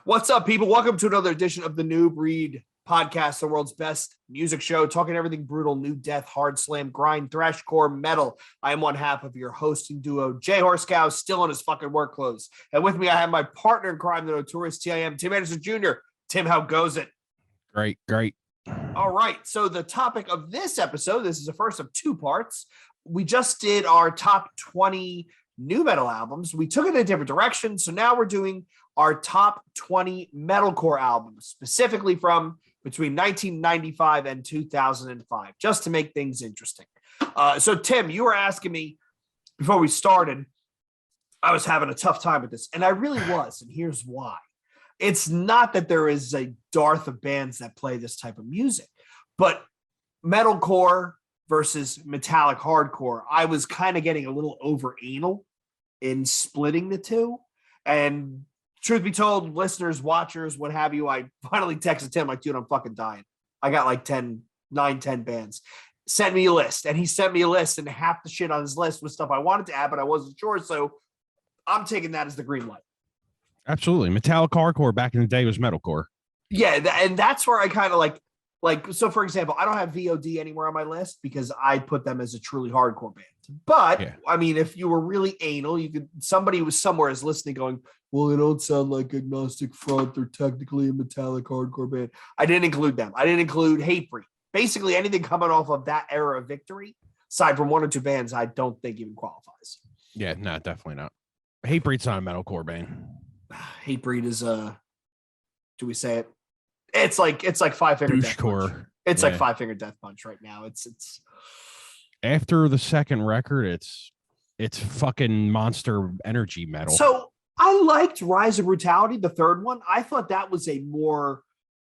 What's up, people? Welcome to another edition of the New Breed Podcast, the world's best music show, talking everything brutal, new death, hard slam, grind, thrashcore, metal. I am one half of your hosting duo, Jay Horskow, still in his fucking work clothes. And with me, I have my partner in crime, the notorious TIM, Tim Anderson Jr. Tim, how goes it? Great. All right. So the topic of this episode, this is the first of two parts. We just did our top 20 new metal albums. We took it in a different direction. So now we're doing our top 20 metalcore albums, specifically from between 1995 and 2005, just to make things interesting. So Tim, you were asking me before we started, I was having a tough time with this, and I really was, and here's why. It's not that there is a dearth of bands that play this type of music, but metalcore versus metallic hardcore, I was kind of getting a little over anal in splitting the two. And truth be told, listeners, watchers, what have you, I finally texted Tim like, dude, I'm fucking dying. I got like 10 bands. Sent me a list, and he sent me a list, and half the shit on his list was stuff I wanted to add, but I wasn't sure. So I'm taking that as the green light. Absolutely. Metallic hardcore back in the day was metalcore. Yeah, and that's where I kind of like, so for example, I don't have VOD anywhere on my list because I put them as a truly hardcore band. But yeah. I mean, if you were really anal, you could, somebody was somewhere is listening going, well, they don't sound like Agnostic Front. They're technically a metallic hardcore band. I didn't include them. I didn't include Hatebreed. Basically anything coming off of that era of Victory, aside from one or two bands, I don't think even qualifies. Yeah, no, definitely not. Hatebreed's not a metalcore band. Hatebreed is do we say it? It's like Five Finger Death Punch. It's like Five Finger Death Punch right now. It's after the second record, it's fucking Monster Energy metal. So I liked Rise of Brutality, the third one. I thought that was a more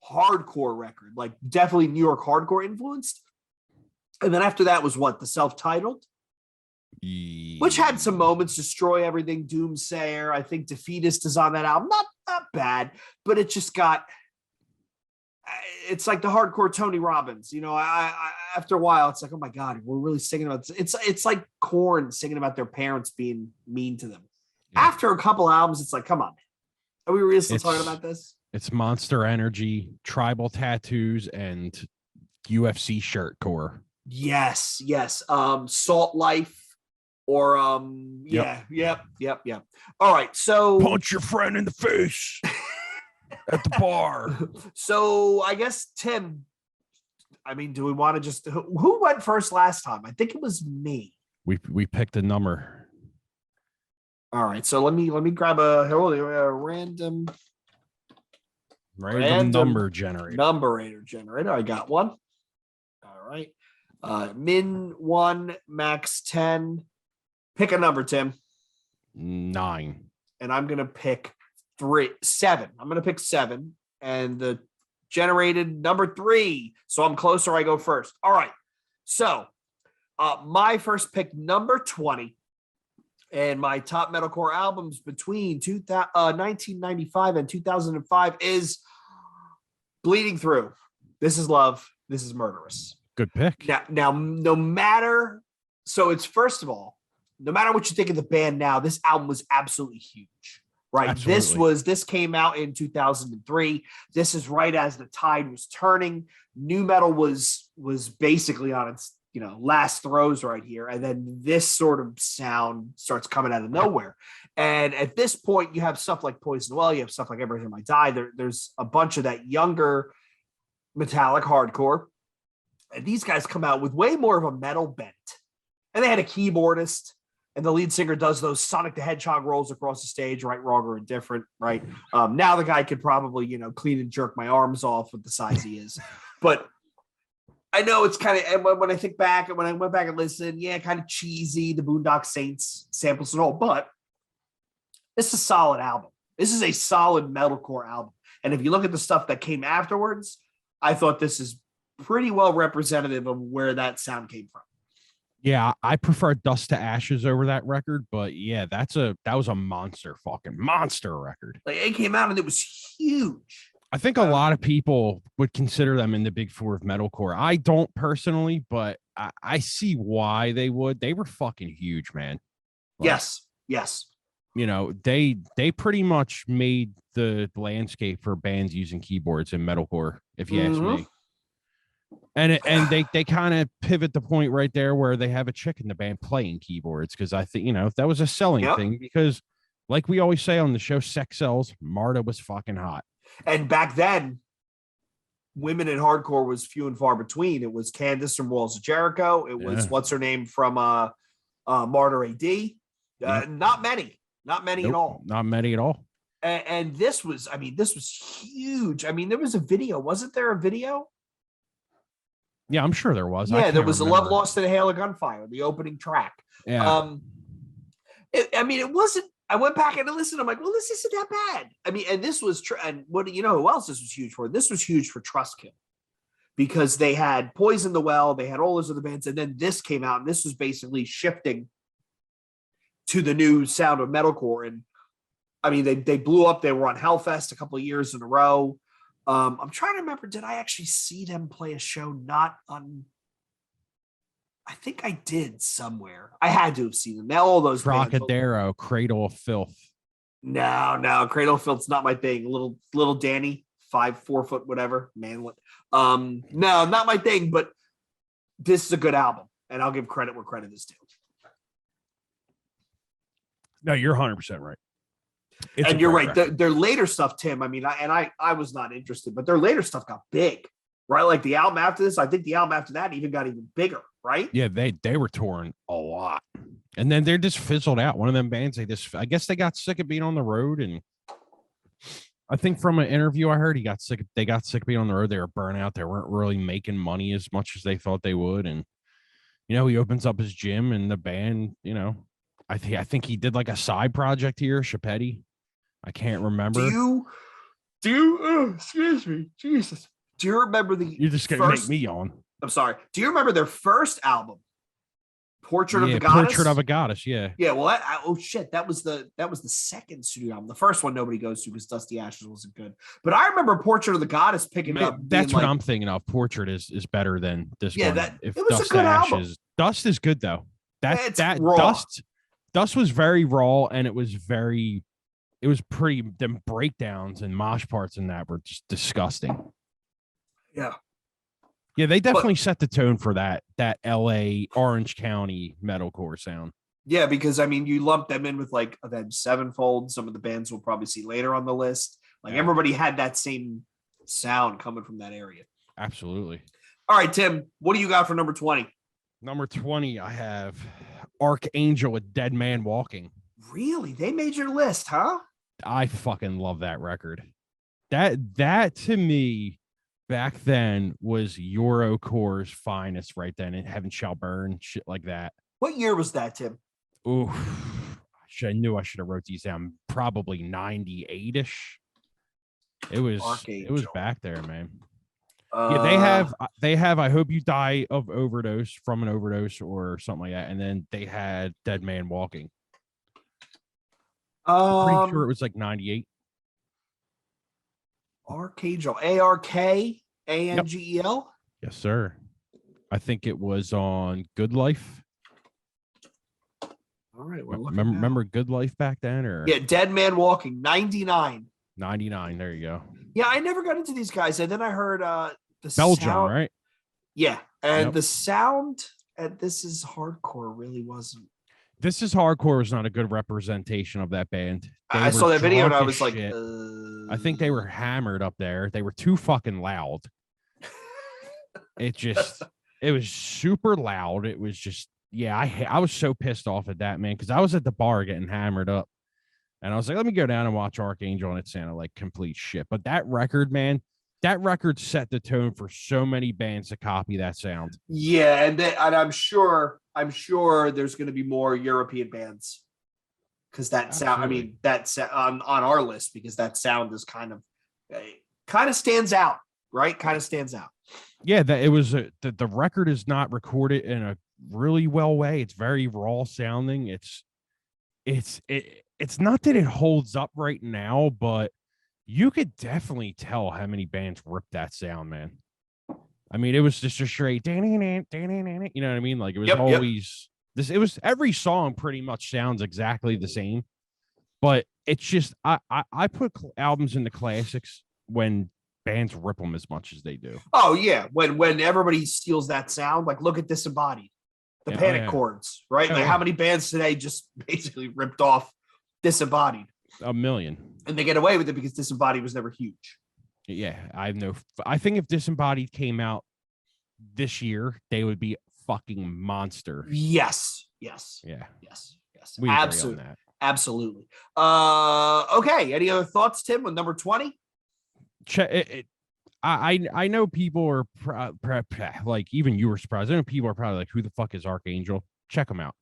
hardcore record, like definitely New York hardcore influenced. And then after that was what? The self-titled? Which had some moments, Destroy Everything, Doomsayer. I think Defeatist is on that album. Not bad, but it just got, it's like the hardcore Tony Robbins. You know, I after a while, it's like, oh my God, we're really singing about this. It's like Korn singing about their parents being mean to them. Yeah. After a couple albums, it's like, come on, man. Are we really still talking about this? It's Monster Energy, tribal tattoos, and UFC shirt core. Yes. Salt Life. Or yep. All right, so punch your friend in the face at the bar. So I guess Tim, I mean, do we want to just who went first last time? I think it was me. We picked a number. All right, so let me grab a random number generator. Numerator. I got one. All right. Min 1, max 10. Pick a number, Tim. 9. And I'm going to pick 7. I'm going to pick 7. And the generated number 3. So I'm closer. I go first. All right. So my first pick, number 20. And my top metalcore albums between 1995 and 2005 is Bleeding Through. This is Love. This is Murderous. Good pick. Now, no matter. So it's, first of all, no matter what you think of the band now, this album was absolutely huge, right? Absolutely. This came out in 2003. This is right as the tide was turning. Nu metal was basically on its, last throes right here. And then this sort of sound starts coming out of nowhere. And at this point, you have stuff like Poison Well, you have stuff like Everything Might Die. There's a bunch of that younger metallic hardcore. And these guys come out with way more of a metal bent. And they had a keyboardist. And the lead singer does those Sonic the Hedgehog rolls across the stage, right, wrong, or indifferent, right? Now the guy could probably, clean and jerk my arms off with the size he is. But I know it's kind of, when I think back, and when I went back and listened, kind of cheesy, the Boondock Saints samples and all. But this is a solid album. This is a solid metalcore album. And if you look at the stuff that came afterwards, I thought this is pretty well representative of where that sound came from. Yeah, I prefer Dust to Ashes over that record, but yeah, that was a fucking monster record. Like, it came out and it was huge. I think a lot of people would consider them in the big four of metalcore. I don't personally, but I see why they would. They were fucking huge, man. Like, yes. you know, they pretty much made the landscape for bands using keyboards in metalcore, if you ask me. And they kind of pivot the point right there where they have a chick in the band playing keyboards, because I think, you know, that was a selling thing, because like we always say on the show, sex sells. Marta was fucking hot. And back then, women in hardcore was few and far between. It was Candace from Walls of Jericho. It was what's her name from Martyr AD. Not many at all. Not many at all. And this was huge. I mean, there was a video. Wasn't there a video? Yeah, I'm sure there was. Yeah, there was a Love Lost in a Hail of Gunfire, the opening track. Yeah. It wasn't. I went back and listened. I'm like, well, this isn't that bad. I mean, and this was and what, you know who else this was huge for? This was huge for Trustkill, because they had Poison the Well, they had all those other bands, and then this came out, and this was basically shifting to the new sound of metalcore. And I mean, they blew up. They were on Hellfest a couple of years in a row. I'm trying to remember, did I actually see them play a show not on? I think I did somewhere. I had to have seen them. Now all those Crocodero, Cradle of Filth. No, Cradle of Filth's not my thing. Little Danny, 4 foot, whatever. Man, what? No, not my thing, but this is a good album, and I'll give credit where credit is due. No, you're 100% right. And you're right. Their later stuff, Tim, I mean, I was not interested, but their later stuff got big, right? Like the album after this, I think the album after that even got even bigger, right? Yeah, they were touring a lot. And then they're just fizzled out. One of them bands, I guess they got sick of being on the road. And I think from an interview I heard, they got sick of being on the road. They were burnt out. They weren't really making money as much as they thought they would. And, you know, he opens up his gym, and the band, you know, I think he did like a side project here, Chapetti. I can't remember. Do you excuse me, Jesus. Do you remember You're just gonna make me yawn. I'm sorry. Do you remember their first album? Portrait of the Goddess? Portrait of a Goddess, yeah. Yeah, well, that was the second studio album. The first one nobody goes to because Dusty Ashes wasn't good. But I remember Portrait of the Goddess picking up. That's what I'm thinking of. Portrait is better than this one. It was Dust a good album. Dust is good though. That raw. Dust was very raw, and it was pretty. Them breakdowns and mosh parts in that were just disgusting. Yeah. Yeah, they definitely set the tone for that LA Orange County metalcore sound. Yeah, because I mean, you lump them in with like Avenged Sevenfold. Some of the bands we'll probably see later on the list. Like everybody had that same sound coming from that area. Absolutely. All right, Tim, what do you got for number 20? Number 20, I have Archangel with Dead Man Walking. Really? They made your list, huh? I fucking love that record. That to me back then was Eurocore's finest right then, and Heaven Shall Burn, shit like that. What year was that, Tim? Ooh, I knew I should have wrote these down. Probably 98-ish. It was back there, man. Yeah, they have I Hope You Die of Overdose, from an overdose or something like that, and then they had Dead Man Walking. I'm pretty sure it was like 98. Archangel, ARKANGEL. Yes, sir. I think it was on Good Life. All right. Remember Good Life back then, or Dead Man Walking, 99. 99. There you go. Yeah, I never got into these guys, and then I heard the Belgium, sound, right? Yeah, and the sound at This Is Hardcore really wasn't. This Is Hardcore was not a good representation of that band. I saw that video and I was like, I think they were hammered up there. They were too fucking loud. It was super loud. It was just, I was so pissed off at that, man, because I was at the bar getting hammered up. And I was like, let me go down and watch Archangel, and it sounded like complete shit. But that record, man, that record set the tone for so many bands to copy that sound. Yeah, and I'm sure there's going to be more European bands, because that sound. I mean, that's on our list, because that sound is kind of stands out, right? Kind of stands out. Yeah, that it was the record is not recorded in a really well way. It's very raw sounding. It's not that it holds up right now, but you could definitely tell how many bands ripped that sound, man. I mean, it was just a straight, you know what I mean? Like it was always this. It was every song pretty much sounds exactly the same. But it's just I put albums in the classics when bands rip them as much as they do. Oh yeah, when everybody steals that sound, like look at Disembodied, the Panic Chords, right? Like how many bands today just basically ripped off Disembodied? A million. And they get away with it because Disembodied was never huge. Yeah, I think if Disembodied came out this year, they would be fucking monster. Yes. Yeah. Yes. We agree on that. Absolutely. Okay. Any other thoughts, Tim, on number 20? I know people are like, even you were surprised. I know people are probably like, who the fuck is Archangel? Check them out.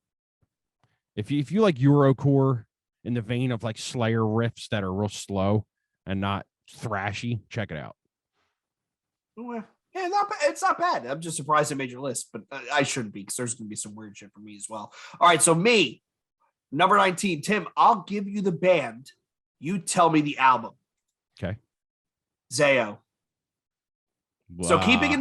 If you like Eurocore in the vein of like Slayer riffs that are real slow and not thrashy, check it out. Yeah, it's not bad. I'm just surprised I made your list, but I shouldn't be because there's going to be some weird shit for me as well. All right, so me, number 19, Tim, I'll give you the band. You tell me the album. Okay. Zayo. Wow. So keeping in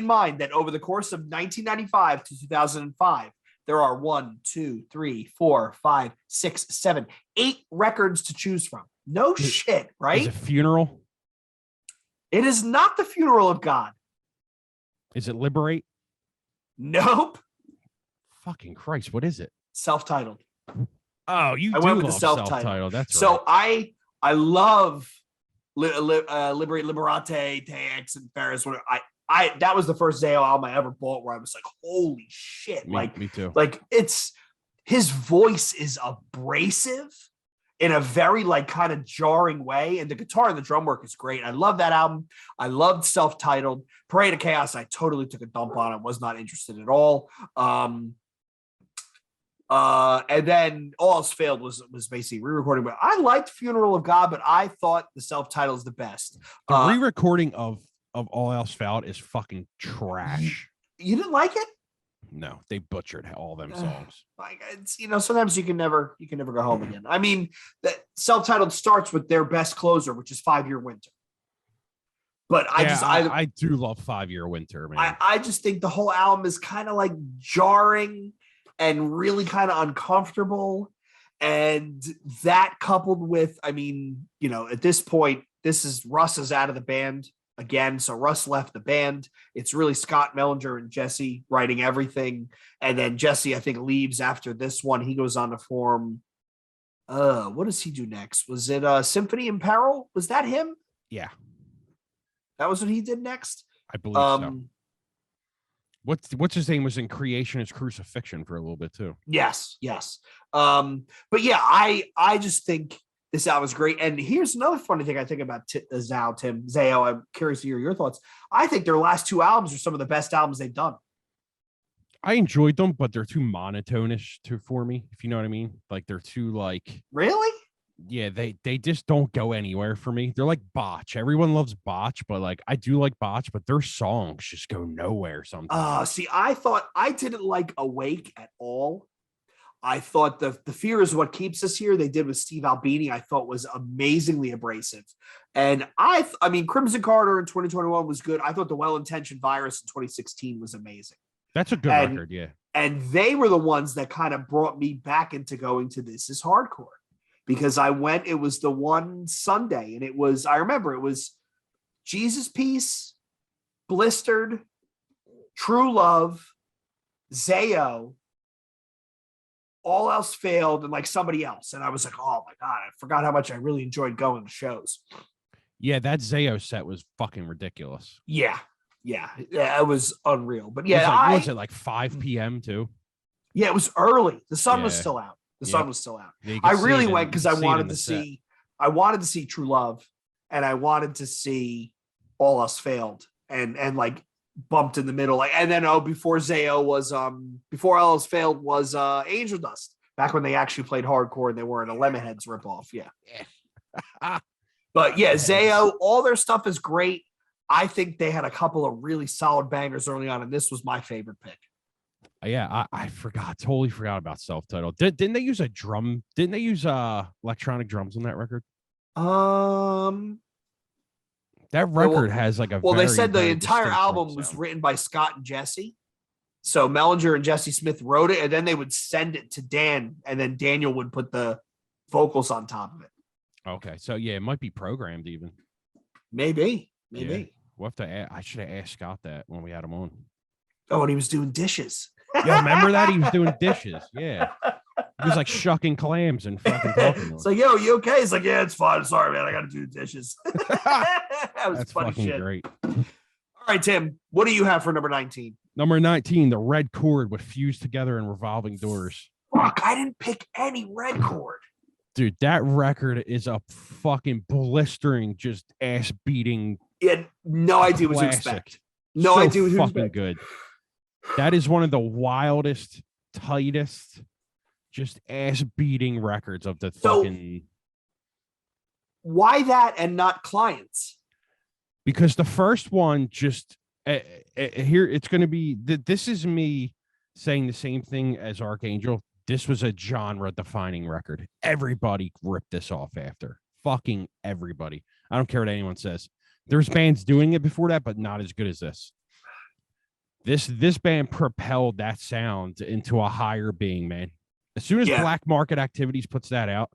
mind that over the course of 1995 to 2005, there are 1, 2, 3, 4, 5, 6, 7, 8 records to choose from. No shit, right? Is it Funeral? It is not The Funeral of God. Is it Liberate? Nope. Fucking Christ, what is it? Self-titled. Oh, I went with the self-titled. That's so right. I love Liberate, Liberate, Tex, and Ferris. That was the first Zayo album I ever bought where I was like, holy shit. Me too. Like his voice is abrasive in a very like kind of jarring way. And the guitar and the drum work is great. I love that album. I loved Self-Titled. Parade of Chaos, I totally took a dump on. I was not interested at all. And then All Else Failed was basically re-recording. But I liked Funeral of God, but I thought the Self-Titled is the best. The re-recording of All Else Failed is fucking trash. You didn't like it? No, they butchered all them songs. Like it's sometimes you can never go home again. I mean, that Self-Titled starts with their best closer, which is 5 Year Winter. But I do love 5 Year Winter, man. I just think the whole album is kind of like jarring and really kind of uncomfortable. And that coupled with, I mean, at this point, Russ is out of the band again. So Russ left the band. It's really Scott Mellinger and Jesse writing everything. And then Jesse, I think, leaves after this one. He goes on to form, what does he do next? Was it Symphony in Peril? Was that him? Yeah. That was what he did next? I believe so. What's his name was in Creation is Crucifixion for a little bit too. Yes. But yeah, I just think this album is great. And here's another funny thing I think about Zayo. I'm curious to hear your thoughts. I think their last 2 albums are some of the best albums they've done. I enjoyed them, but they're too monotonish for me, if you know what I mean. Like they're too like. Really? Yeah, they just don't go anywhere for me. They're like Botch. Everyone loves Botch, but like I do like Botch, but their songs just go nowhere sometimes. See, I thought I didn't like Awake at all. I thought the Fear Is What Keeps Us Here they did with Steve Albini, I thought was amazingly abrasive. And I mean, Crimson Carter in 2021 was good. I thought The Well-Intentioned Virus in 2016 was amazing. That's a good record, yeah. And they were the ones that kind of brought me back into going to This Is Hardcore. Because it was the one Sunday, and I remember it was Jesus Piece, Blistered, True Love, Zayo, All Else Failed, and like somebody else. And I was like, oh my God, I forgot how much I really enjoyed going to shows. Yeah, that Zayo set was fucking ridiculous. Yeah, it was unreal. But yeah, was it like 5 p.m. too? Yeah, it was early. The sun was still out. The sun was still out. Yeah, I really went because I wanted to see True Love, and I wanted to see All Else Failed, and like bumped in the middle. Like, and then before Zayo was before All Else Failed was Angel Dust, back when they actually played hardcore and they weren't a Lemonheads ripoff. Yeah. But yeah, Zayo, all their stuff is great. I think they had a couple of really solid bangers early on, and this was my favorite pick. Yeah, I totally forgot about Self-Titled. Didn't they use Didn't they use electronic drums on that record? That record has like a. Well, they said the entire album was written by Scott and Jesse. So Mellinger and Jesse Smith wrote it, and then they would send it to Dan, and then Daniel would put the vocals on top of it. Okay, so yeah, it might be programmed even. Maybe. Yeah. We'll have to. I should have asked Scott that when we had him on. Oh, and he was doing dishes. Yo, remember that? He was doing dishes. Yeah. He was like shucking clams and fucking talking. It's like, yo, you okay? It's like, yeah, it's fine. Sorry, man. I got to do the dishes. That was That's funny fucking shit. great. All right, Tim, what do you have for number 19? Number 19, the red cord with fused together and revolving doors. Fuck, I didn't pick any red cord. Dude, that record is a fucking blistering, just ass beating. Yeah, no idea what to expect. No idea what to fucking expect. Good. That is one of the wildest, tightest, just ass beating records of the fucking. Why that and not Clients? Because the first one just here it's going to be. This is me saying the same thing as Archangel. This was a genre-defining record. Everybody ripped this off after. Fucking everybody. I don't care what anyone says. There's bands doing it before that, but not as good as this. This band propelled that sound into a higher being, man. As soon as Black Market Activities puts that out,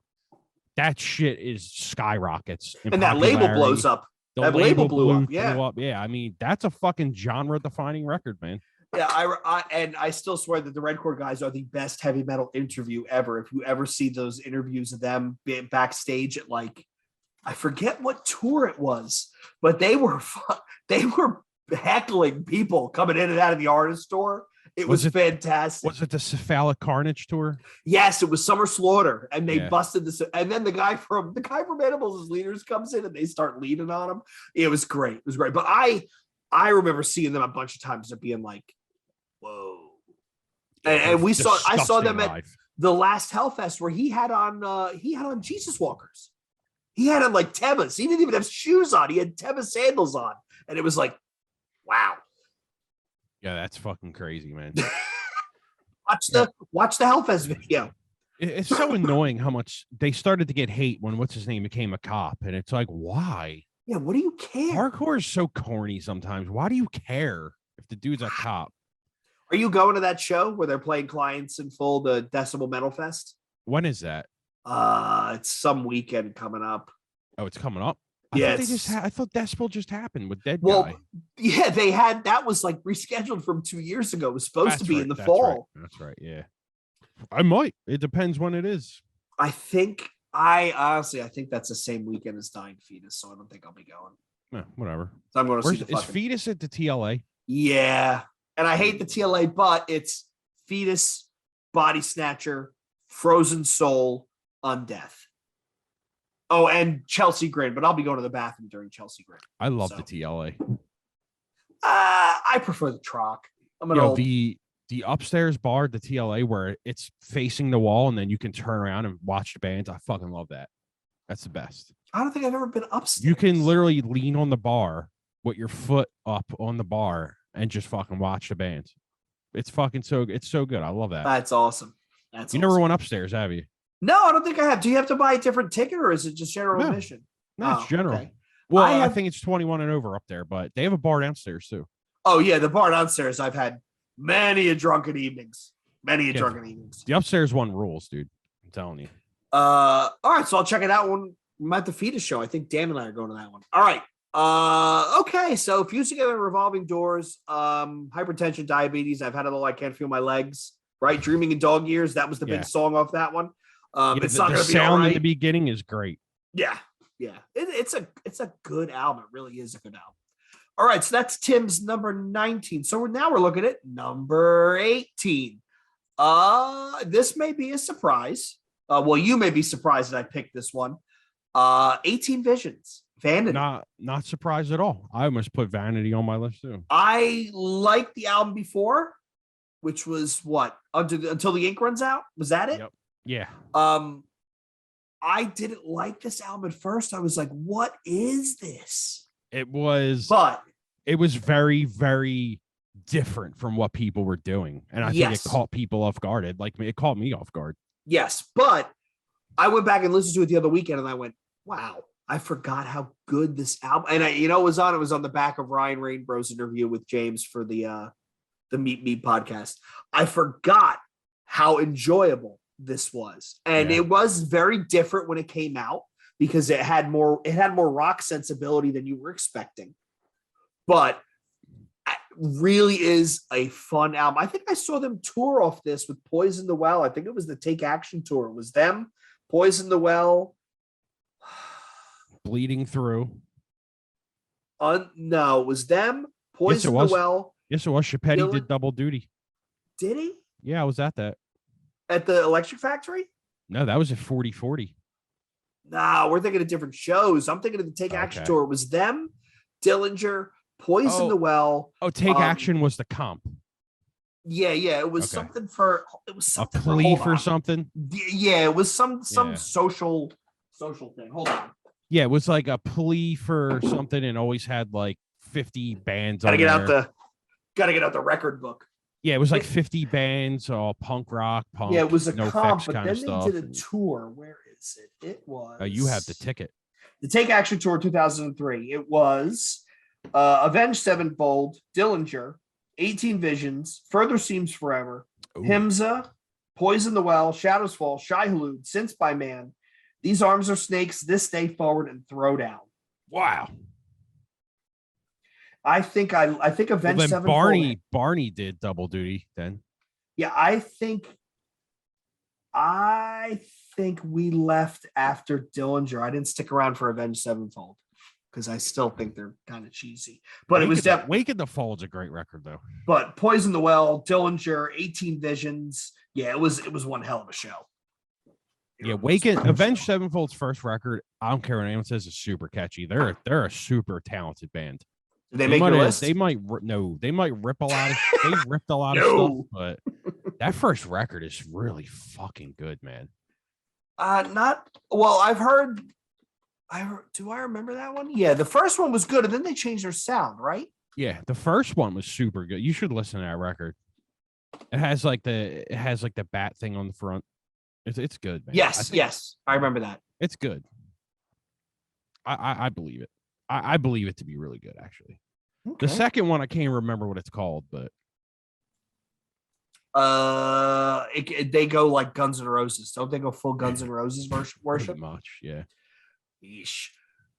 that shit is skyrockets. And that label blows up. That label blew up. Yeah, I mean, that's a fucking genre-defining record, man. Yeah, I still swear that the Red Cord guys are the best heavy metal interview ever. If you ever see those interviews of them backstage at like, I forget what tour it was, but they were heckling people coming in and out of the artist store. It was fantastic. Was it the Cephalic Carnage tour? Yes, it was Summer Slaughter, and they busted this. And then the guy from Animals as Leaders comes in, and they start leaning on him. It was great. It was great. But I remember seeing them a bunch of times and being like, whoa. And I saw them at the last Hellfest where he had on Jesus Walkers. He had on like Tebas. He didn't even have shoes on. He had Tebas sandals on. And it was like, wow. Yeah, that's fucking crazy, man. Watch the Hellfest video. It's so annoying how much they started to get hate when what's his name became a cop. And it's like, why? Yeah, what do you care? Hardcore is so corny sometimes. Why do you care if the dude's a cop? Are you going to that show where they're playing Clients in full, the Decibel Metal Fest? When is that? It's some weekend coming up. Oh, it's coming up? Yeah, I thought Decibel just happened with Dead Guy. Well, yeah, they had that was like rescheduled from 2 years ago. It was supposed to be in the fall. Right. That's right. Yeah, I might. It depends when it is. I think that's the same weekend as Dying Fetus, so I don't think I'll be going. No, whatever. So I'm going to see is Fetus at the TLA? Yeah, and I hate the TLA, but it's Fetus, Body Snatcher, Frozen Soul, Undeath. Oh, and Chelsea Grin, but I'll be going to the bathroom during Chelsea Grin. I love the TLA. I prefer the Troc. The upstairs bar, the TLA, where it's facing the wall and then you can turn around and watch the bands. I fucking love that. That's the best. I don't think I've ever been upstairs. You can literally lean on the bar with your foot up on the bar and just fucking watch the bands. It's fucking so good. I love that. That's awesome. Never went upstairs, have you? No, I don't think I have. Do you have to buy a different ticket or is it just general admission? No, it's general. Okay. Well, I think it's 21 and over up there, but they have a bar downstairs too. Oh, yeah. The bar downstairs, I've had many a drunken evenings. The upstairs one rules, dude. I'm telling you. All right. So I'll check it out when I'm at the Fetus show. I think Dan and I are going to that one. All right. Okay. So Fused Together and Revolving Doors, hypertension, diabetes. I've had it all. I can't feel my legs. Right. Dreaming in Dog Years. That was the big song off that one. It's not going to be all right. The sound in the beginning is great. Yeah. It's a good album. It really is a good album. All right, so that's Tim's number 19. So we're looking at number 18. This may be a surprise. Well, you may be surprised that I picked this one. 18 Visions, Vanity. Not surprised at all. I almost put Vanity on my list too. I liked the album before, which was what? Until the Ink Runs Out? Was that it? Yep. Yeah. I didn't like this album at first. I was like, what is this? It was very, very different from what people were doing. And I think it caught people off guard. It caught me off guard. Yes. But I went back and listened to it the other weekend and I went, wow, I forgot how good this album. And it was on the back of Ryan Rainbow's interview with James for the Meet Me podcast. I forgot how enjoyable this was. And it was very different when it came out because it had more rock sensibility than you were expecting. But it really is a fun album. I think I saw them tour off this with Poison the Well. I think it was the Take Action tour. It was them, Poison the Well, Bleeding Through. No, it was them, Poison the Well. Yes, it was. Chapetti did double duty. Did he? Yeah, I was at that. At the Electric Factory? No, that was at 4040. No, we're thinking of different shows. I'm thinking of the Take Action tour. It was them, Dillinger, Poison the Well. Oh, Take Action was the comp. Yeah. It was something for a plea for something. Yeah, it was some social thing. Hold on. Yeah, it was like a plea for something, and always had like 50 bands. Gotta get out the record book. Yeah, it was like 50 bands, all punk rock, punk. Yeah, it was a no comp, but then they stuff. did a tour. Where is it? It was. Oh, you have the ticket. The Take Action Tour 2003. It was Avenged Sevenfold, Dillinger, 18 Visions, Further Seems Forever, Himza, Poison the Well, Shadows Fall, Shai Hulud, Since by Man, These Arms Are Snakes, This Day Forward, and Throwdown. Wow. I think Avenged Sevenfold. Barney did double duty then. Yeah, I think we left after Dillinger. I didn't stick around for Avenged Sevenfold because I still think they're kind of cheesy. But Wake in the Fold's a great record though. But Poison the Well, Dillinger, 18 Visions. Yeah, it was one hell of a show. Yeah, Avenged Sevenfold's first record, I don't care what anyone says, is super catchy. They're a super talented band. Did they make your list? They might rip a lot of they ripped a lot of stuff, but that first record is really fucking good, man. I've heard. Do I remember that one? Yeah, the first one was good, and then they changed their sound, right? Yeah, the first one was super good. You should listen to that record. It has like the bat thing on the front. It's good, man. Yes, I remember that. It's good. I believe it. I believe it to be really good, actually. Okay. The second one, I can't remember what it's called, but they go like Guns N' Roses. Don't they go full Guns N' Roses worship? Pretty much, yeah. Yeesh.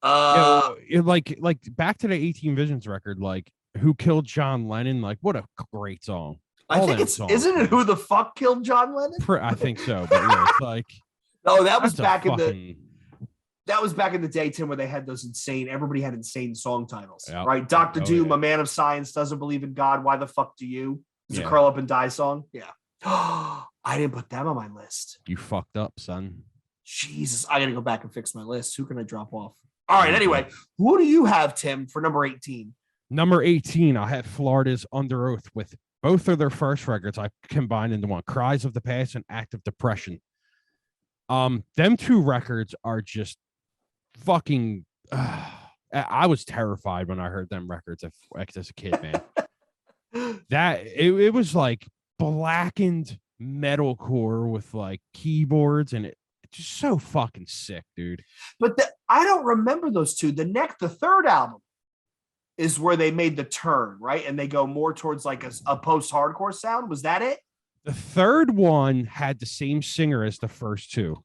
Like back to the 18 Visions record, like Who Killed John Lennon? Like, what a great song. I think isn't it Who the Fuck Killed John Lennon? I think so, but yeah, it's like that was back in the day, Tim, where they had those everybody had insane song titles, right? Dr. Doom, A Man of Science, Doesn't Believe in God, Why the Fuck Do You? It's a Curl Up and Die song. Yeah. I didn't put them on my list. You fucked up, son. Jesus, I got to go back and fix my list. Who can I drop off? All right, anyway, who do you have, Tim, for number 18? Number 18, I had Florida's Under Oath with both of their first records. I combined into one, Cries of the Past and Active Depression. Them two records are just fucking I was terrified when I heard them records as a kid, man. That it was like blackened metalcore with like keyboards, and it's just so fucking sick, dude. But I don't remember those two. The third album is where they made the turn, right? And they go more towards like a post-hardcore sound. Was that it? The third one had the same singer as the first two.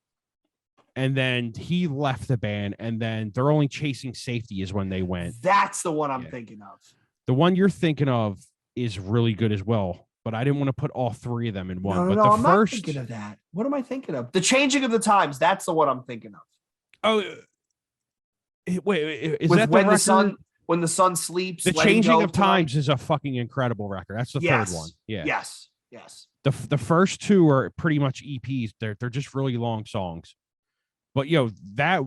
And then he left the band, and then They're Only Chasing Safety is when they went. That's the one I'm thinking of. The one you're thinking of is really good as well, but I didn't want to put all three of them in one. No, I'm not thinking of that. What am I thinking of? The Changing of the Times. That's the one I'm thinking of. Oh, wait, is that when the sun sleeps? The Changing of Times is a fucking incredible record. That's the third one. Yeah. Yes. The first two are pretty much EPs. They're just really long songs. But that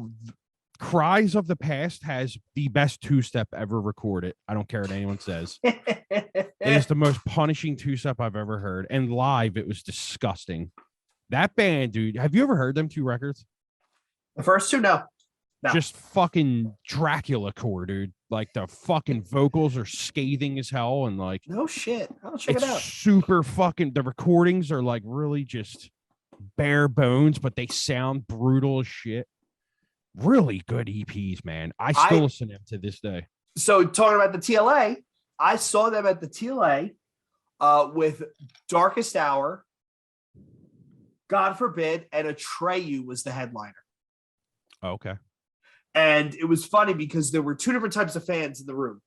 Cries of the Past has the best two-step ever recorded. I don't care what anyone says. It is the most punishing two-step I've ever heard. And live, it was disgusting. That band, dude, have you ever heard them two records? The first two, no. Just fucking Dracula core, dude. Like the fucking vocals are scathing as hell, and like no shit. I'll check it out. Super fucking. The recordings are like really just bare bones, but they sound brutal as shit. Really good EPs, man. I still listen to them to this day. So talking about the TLA, I saw them at the TLA with Darkest Hour, God Forbid, and Atreyu was the headliner. Oh, okay. And it was funny because there were two different types of fans in the room.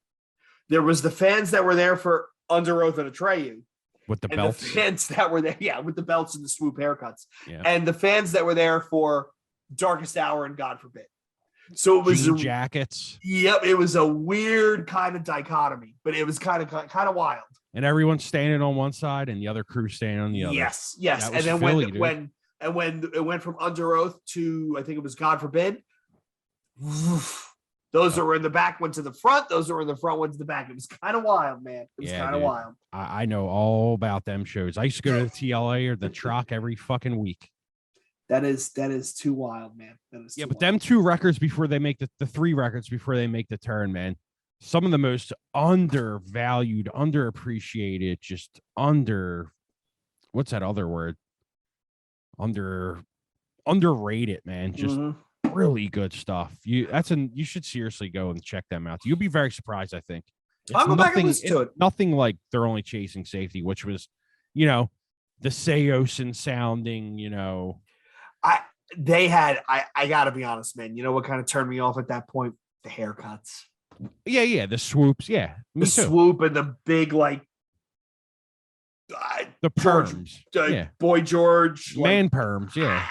There was the fans that were there for Under Oath and Atreyu. With the and belts. The fans that were there, with the belts and the swoop haircuts. Yeah. And the fans that were there for Darkest Hour and God Forbid. So it was jackets. Yep, it was a weird kind of dichotomy, but it was kind of wild. And everyone's standing on one side and the other crew standing on the other. Yes. And then Philly, when it went from Under Oath to, I think it was God Forbid, those that were in the back went to the front. Those that were in the front went to the back. It was kind of wild, man. It was kind of wild. I know all about them shows. I used to go to the TLA or the Troc every fucking week. That is too wild, man. But them two records before they make the three records before they make the turn, man. Some of the most undervalued, underappreciated, just what's that other word? Underrated, man. Just really good stuff. You should seriously go and check them out. You'll be very surprised, I think. I'll go back and listen to it. Nothing like They're Only Chasing Safety, which was, the Seosin sounding, I gotta be honest, man. You know what kind of turned me off at that point? The haircuts. Yeah, the swoops. Yeah, the swoop and the big the perms. Boy George, man perms. Yeah,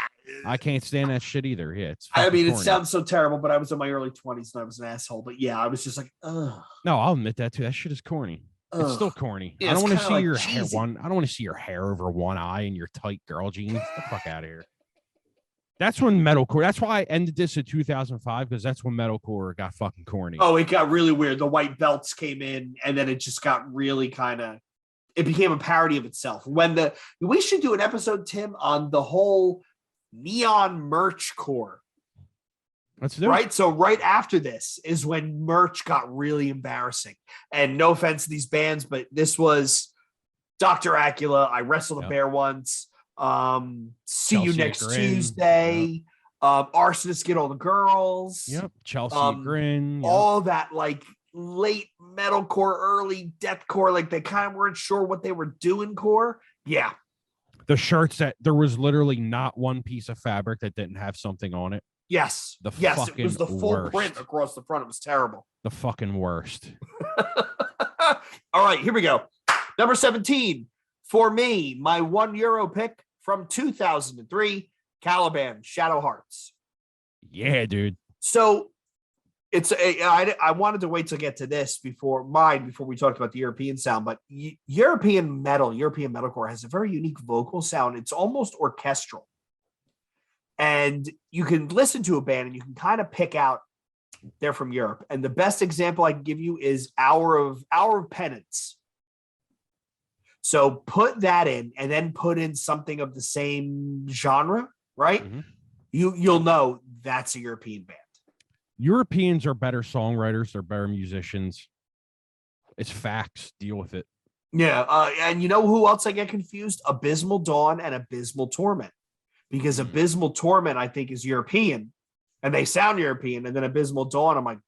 I can't stand that shit either. Yeah, it sounds so terrible, but I was in my early 20s and I was an asshole. But yeah, I was just like, ugh. No, I'll admit that too. That shit is corny. Ugh. It's still corny. Yeah, I don't want to see your hair. I don't want to see your hair over one eye and your tight girl jeans. Get the fuck out of here. That's when metalcore. That's why I ended this in 2005 because that's when metalcore got fucking corny. Oh, it got really weird. The white belts came in, and then it just got really it became a parody of itself. We should do an episode, Tim, on the whole neon merch core. Let's do it. Right. So right after this is when merch got really embarrassing. And no offense to these bands, but this was Dr. Acula. I wrestled a bear once. See Chelsea You Next Tuesday. Arsonists Get All the Girls. Yep. Chelsea Grin. Yep. All that late metalcore, early deathcore. They kind of weren't sure what they were doing. Core. Yeah. The shirts that there was literally not one piece of fabric that didn't have something on it. Yes. It was the full print across the front. It was terrible. The fucking worst. All right, here we go. Number 17 for me, my €1 pick from 2003, Caliban, Shadow Hearts. Yeah, dude. So I wanted to wait to get to this before we talked about the European sound, but European metalcore has a very unique vocal sound. It's almost orchestral. And you can listen to a band and you can kind of pick out they're from Europe. And the best example I can give you is Hour of Penance. So put that in and then put in something of the same genre, right? Mm-hmm. You'll know that's a European band. Europeans are better songwriters. They're better musicians. It's facts. Deal with it. Yeah. And you know who else I get confused? Abysmal Dawn and Abysmal Torment. Because Abysmal Torment, I think, is European. And they sound European. And then Abysmal Dawn, I'm like,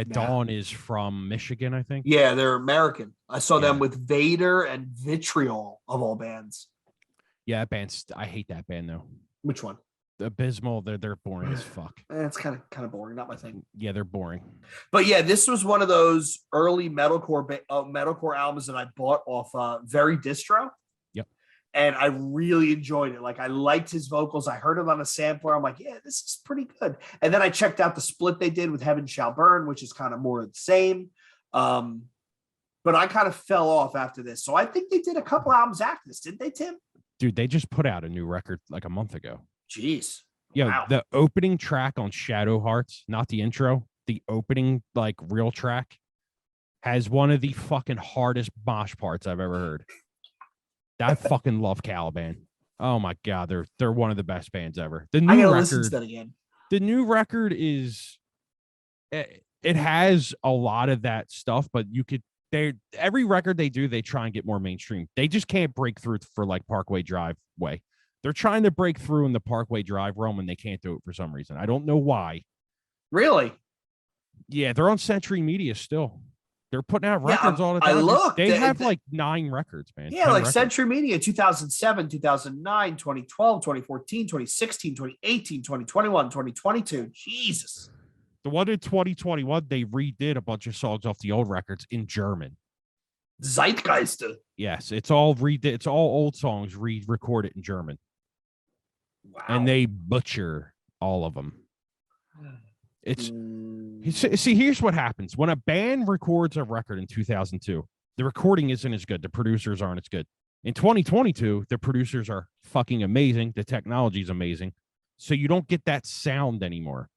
Dawn is from Michigan, I think. Yeah, they're American. I saw them with Vader and Vitriol, of all bands. Yeah, that band's, I hate that band, though. Which one? Abysmal, they're boring as fuck. It's kind of boring, not my thing. Yeah, they're boring. But yeah, this was one of those early metalcore albums that I bought off Very Distro. Yep. And I really enjoyed it. I liked his vocals. I heard it on a sampler. I'm like, yeah, this is pretty good. And then I checked out the split they did with Heaven Shall Burn, which is kind of more of the same. But I kind of fell off after this. So I think they did a couple albums after this, didn't they, Tim? Dude, they just put out a new record a month ago. Jeez. Yeah, wow. The opening track on Shadow Hearts, not the intro, the opening real track has one of the fucking hardest mosh parts I've ever heard. I fucking love Caliban. Oh my god, they're one of the best bands ever. The new record, listen to that again. The new record is it has a lot of that stuff, but every record they do, they try and get more mainstream. They just can't break through for Parkway Drive way. They're trying to break through in the Parkway Drive realm, and they can't do it for some reason. I don't know why. Really? Yeah, they're on Century Media still. They're putting out records all the I time. looked. They have like 9 records, man. Yeah, 10 like records. Century Media, 2007, 2009, 2012, 2014, 2016, 2018, 2021, 2022. Jesus. The one in 2021, they redid a bunch of songs off the old records in German. Zeitgeister. Yes, it's all redid. It's all old songs re-recorded in German. Wow. And they butcher all of them. It's see, here's what happens when a band records a record in 2002. The recording isn't as good. The producers aren't as good. In 2022, the producers are fucking amazing. The technology is amazing. So you don't get that sound anymore.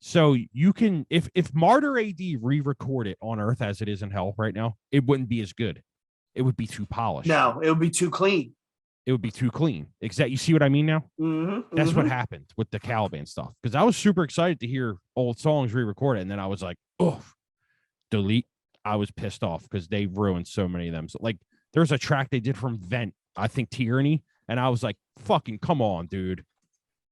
So you can, if Martyr AD re-record it on Earth as it is in Hell right now, it wouldn't be as good. It would be too polished. No, it would be too clean. It would be too clean. Exactly. You see what I mean now? That's what happened with the Caliban stuff. Because I was super excited to hear old songs re-recorded, and then I was like, oh, delete. I was pissed off because they ruined so many of them. So, like, there's a track they did from Vent, I think Tyranny, and I was like, fucking come on, dude.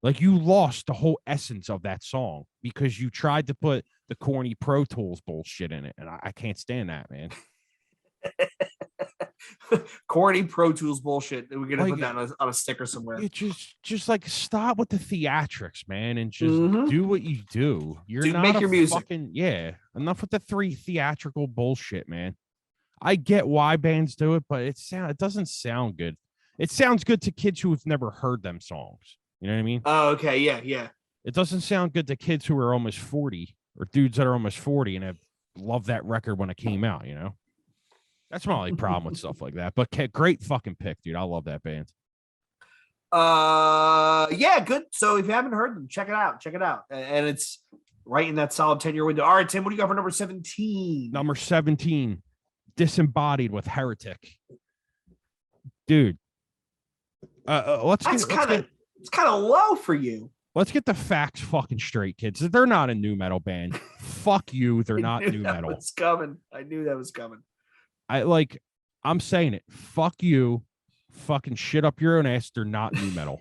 Like, you lost the whole essence of that song because you tried to put the corny Pro Tools bullshit in it, and I can't stand that, man. Corny Pro Tools bullshit. We're gonna Like, put that on a sticker somewhere. It just like stop with the theatrics, man, and just do what you do. You're not make your music. Fucking, enough with the theatrical bullshit, man. I get why bands do it, but it doesn't sound good. It sounds good to kids who have never heard them songs. You know what I mean? Oh, okay, yeah. It doesn't sound good to kids who are almost 40 or dudes that are almost 40 and have loved that record when it came out. You know. That's my only problem with stuff like that. But great fucking pick, dude. I love that band. Yeah, good. So if you haven't heard them, check it out. And it's right in that solid 10-year window. All right, Tim, what do you got for number 17? Number 17, Disembodied with Heretic. Dude. It's kind of low for you. Let's get the facts fucking straight, kids. They're not a new metal band. Fuck you. They're not new metal. It's coming. I knew that was coming. I'm saying it. Fuck you. Fucking shit up your own ass. They're not new metal.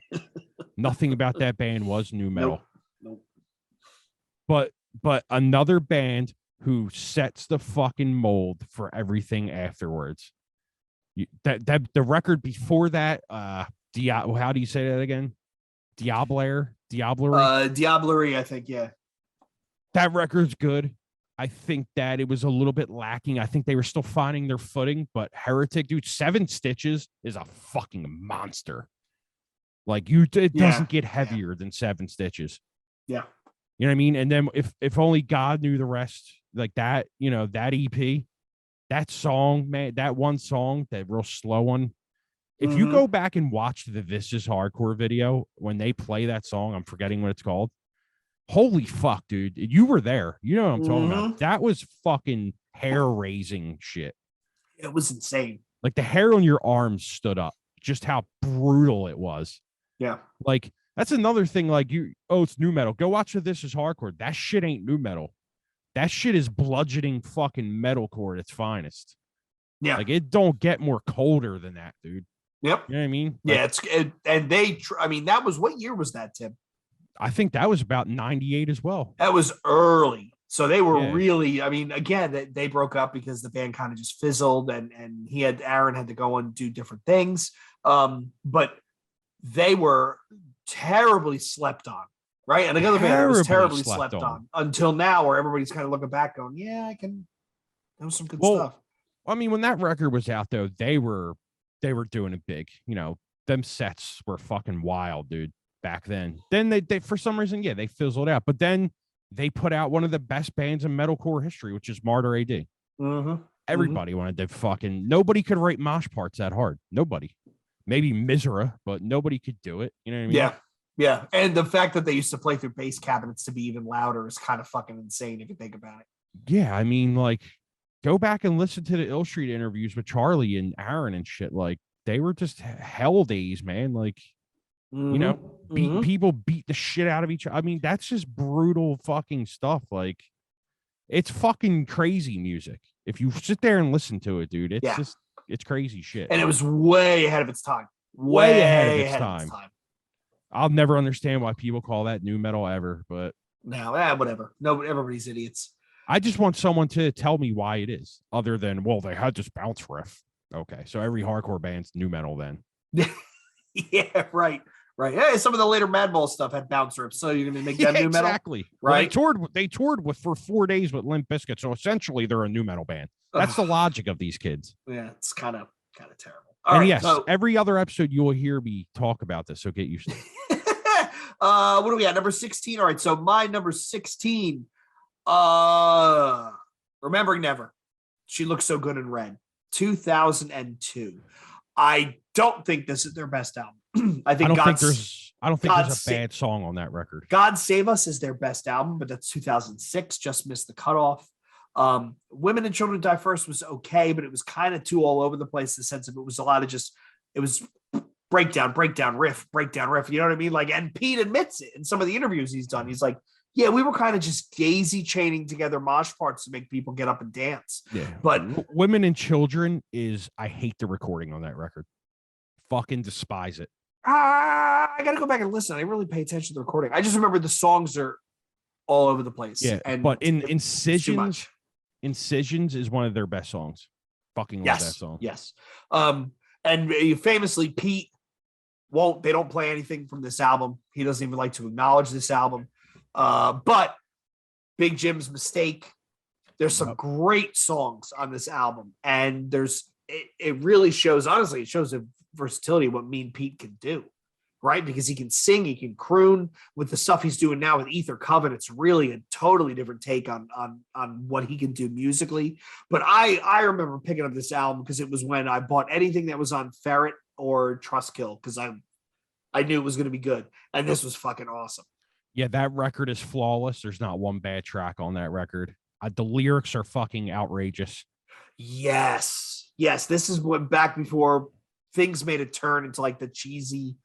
Nothing about that band was new metal. Nope. But another band who sets the fucking mold for everything afterwards. The record before that, how do you say that again? Diablerie, I think, yeah. That record's good. I think that it was a little bit lacking. I think they were still finding their footing, but Heretic, dude, 7 Stitches is a fucking monster. Like, it doesn't get heavier than 7 Stitches. Yeah. You know what I mean? And then if only God knew the rest, like that, you know, that EP, that song, man, that one song, that real slow one. If you go back and watch the This Is Hardcore video, when they play that song, I'm forgetting what it's called. Holy fuck, dude. You were there. You know what I'm talking about. That was fucking hair-raising shit. It was insane. Like, the hair on your arms stood up. Just how brutal it was. Yeah. Like, that's another thing. Like, it's new metal. Go watch the This Is Hardcore. That shit ain't new metal. That shit is bludgeoning fucking metalcore at its finest. Yeah. Like, it don't get more colder than that, dude. Yep. You know what I mean? Like, that was, what year was that, Tim? I think that was about 98 as well. That was early. So they were really, I mean, again, they broke up because the band kind of just fizzled and Aaron had to go and do different things. But they were terribly slept on, right? And another band was terribly slept on until now, where everybody's kind of looking back going, yeah, that was some good stuff. I mean, when that record was out, though, they were doing it big. You know, them sets were fucking wild, dude. Back then they for some reason they fizzled out, but then they put out one of the best bands in metalcore history, which is Martyr AD. Everybody wanted to fucking, nobody could write mosh parts that hard. Nobody, maybe Misera, but nobody could do it. You know what I mean? Yeah. And the fact that they used to play through bass cabinets to be even louder is kind of fucking insane if you think about it. Yeah, I mean, like, go back and listen to the Ill Street interviews with Charlie and Aaron and shit. Like, they were just hell days, man. Like, you know, people beat the shit out of each other. I mean, that's just brutal fucking stuff. Like, it's fucking crazy music. If you sit there and listen to it, dude, it's crazy shit. And it was way ahead of its time. Way ahead of its time. I'll never understand why people call that new metal ever, but no, whatever. No, everybody's idiots. I just want someone to tell me why it is, other than, well, they had this bounce riff. Okay, so every hardcore band's nu metal then. Yeah, right. Hey, some of the later Madball stuff had bounce riffs, so you're going to make them nu metal, exactly. right? Well, they toured with for 4 days with Limp Bizkit, so essentially they're a nu metal band. That's the logic of these kids. Yeah, it's kind of terrible. All right, yes, so every other episode you will hear me talk about this, so get used to it. What do we at? Number 16. All right, so my number 16. Remembering Never. She looks so good in red. 2002. I don't think this is their best album. I don't think there's a bad song on that record. God Save Us is their best album, but that's 2006. Just missed the cutoff. Women and Children Die First was okay, but it was kind of too all over the place in the sense of it was a lot of it was breakdown, riff. You know what I mean? Like, and Pete admits it in some of the interviews he's done. He's like, yeah, we were kind of just daisy chaining together mosh parts to make people get up and dance. Yeah. But Women and Children I hate the recording on that record. Fucking despise it. I got to go back and listen. I didn't really pay attention to the recording. I just remember the songs are all over the place. Yeah. But in Incisions is one of their best songs. Fucking love that song. Yes. And famously, Pete they don't play anything from this album. He doesn't even like to acknowledge this album. But Big Jim's Mistake, there's some great songs on this album, and it really shows, honestly, it shows the versatility of what Mean Pete can do, right? Because he can sing, he can croon. With the stuff he's doing now with Ether Coven, it's really a totally different take on what he can do musically. But I remember picking up this album because it was when I bought anything that was on Ferret or Trustkill, because I knew it was going to be good, and this was fucking awesome. Yeah, that record is flawless. There's not one bad track on that record. The lyrics are fucking outrageous. Yes. This is what back before things made a turn into like the cheesy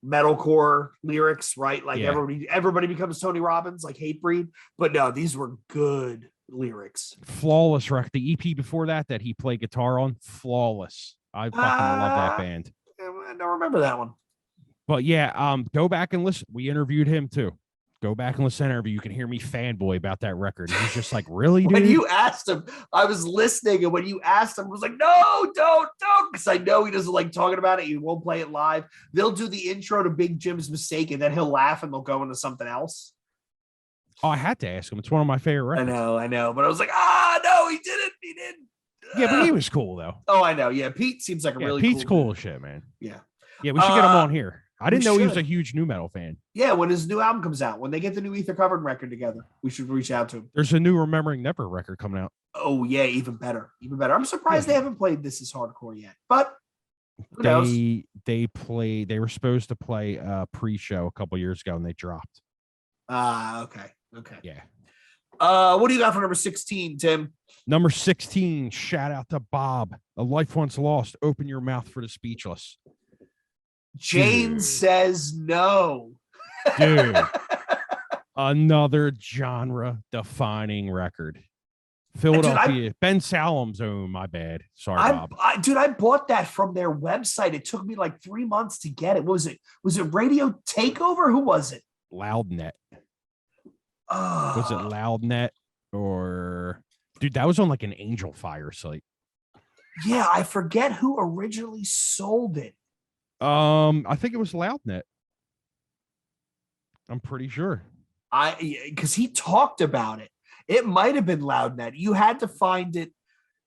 metalcore lyrics, right? Like everybody becomes Tony Robbins, like Hatebreed. But no, these were good lyrics. Flawless record. The EP before that he played guitar on, flawless. I fucking love that band. I don't remember that one. But yeah, go back and listen. We interviewed him too. Go back and listen to the interview. You can hear me fanboy about that record. He's just like, really, dude? When you asked him, I was listening, and when you asked him, I was like, no, don't, because I know he doesn't like talking about it. He won't play it live. They'll do the intro to Big Jim's Mistake, and then he'll laugh, and they'll go into something else. Oh, I had to ask him. It's one of my favorite records. I know. But I was like, no, he didn't. He didn't. Yeah, but he was cool, though. Oh, I know. Yeah, Pete seems like a really Pete's cool as shit, man. Yeah, we should get him on here. I didn't know he was a huge nu metal fan. Yeah, when his new album comes out, when they get the new Ether Covered record together, we should reach out to him. There's a new Remembering Never record coming out. Oh, yeah, even better. I'm surprised they haven't played This Is Hardcore yet, but who knows? They were supposed to play a pre-show a couple years ago, and they dropped. Okay. Yeah. What do you got for number 16, Tim? Number 16, shout out to Bob. A Life Once Lost. Open Your Mouth for the Speechless. Jane says no. Dude. Another genre-defining record. Philadelphia. Ben Salem's own, my bad. Sorry, Bob. I bought that from their website. It took me like 3 months to get it. What was it? Was it Radio Takeover? Who was it? Loudnet. Was it Loudnet or... Dude, that was on like an Angel Fire site. Yeah, I forget who originally sold it. I think it was Loudnet. I'm pretty sure. Because he talked about it. It might have been Loudnet. You had to find it.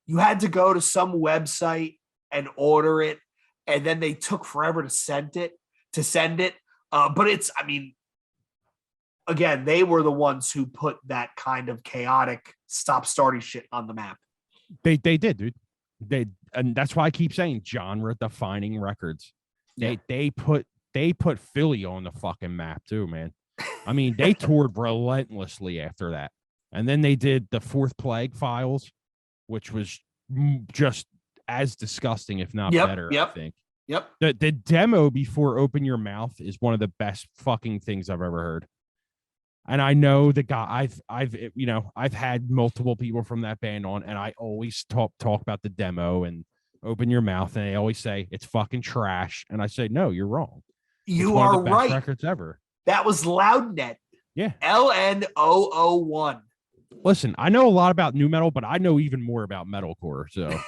You had to go to some website and order it, and then they took forever to send it. But it's, again, they were the ones who put that kind of chaotic stop-starting shit on the map. They did, dude. And that's why I keep saying genre-defining records. They put Philly on the fucking map too, man. They toured relentlessly after that. And then they did the Fourth Plague Files, which was just as disgusting, if not better, I think. Yep. The demo before Open Your Mouth is one of the best fucking things I've ever heard. And I know the guy I've had multiple people from that band on, and I always talk about the demo and Open Your Mouth, and they always say it's fucking trash. And I say, no, you're wrong. You are right. Records ever. That was Loudnet. Yeah. LN001. Listen, I know a lot about new metal, but I know even more about metalcore. So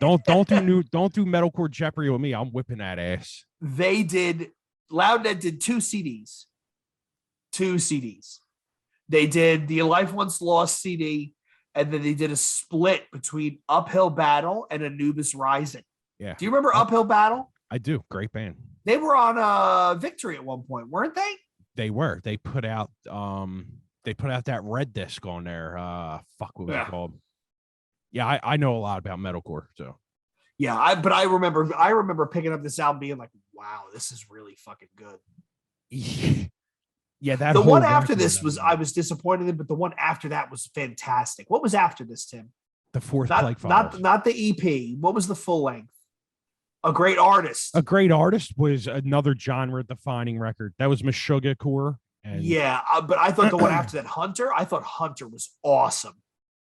don't do metalcore Jeopardy with me. I'm whipping that ass. They did Loudnet did two CDs. Two CDs. They did the Life Once Lost CD, and then they did a split between Uphill Battle and Anubis Rising. Yeah. Do you remember Uphill Battle? I do. Great band. They were on Victory at one point, weren't they? They were. They put out that red disc on there. What was it called? Yeah, I know a lot about metalcore, so yeah, I remember picking up this album being like, wow, this is really fucking good. Yeah, that the one after this was I was disappointed in, but the one after that was fantastic. What was after this, Tim? The Fourth Plague Files. Not the EP. What was the full length? A Great Artist. A Great Artist was another genre-defining record. That was Meshuggah core. Yeah, but I thought the one after that, Hunter, I thought Hunter was awesome.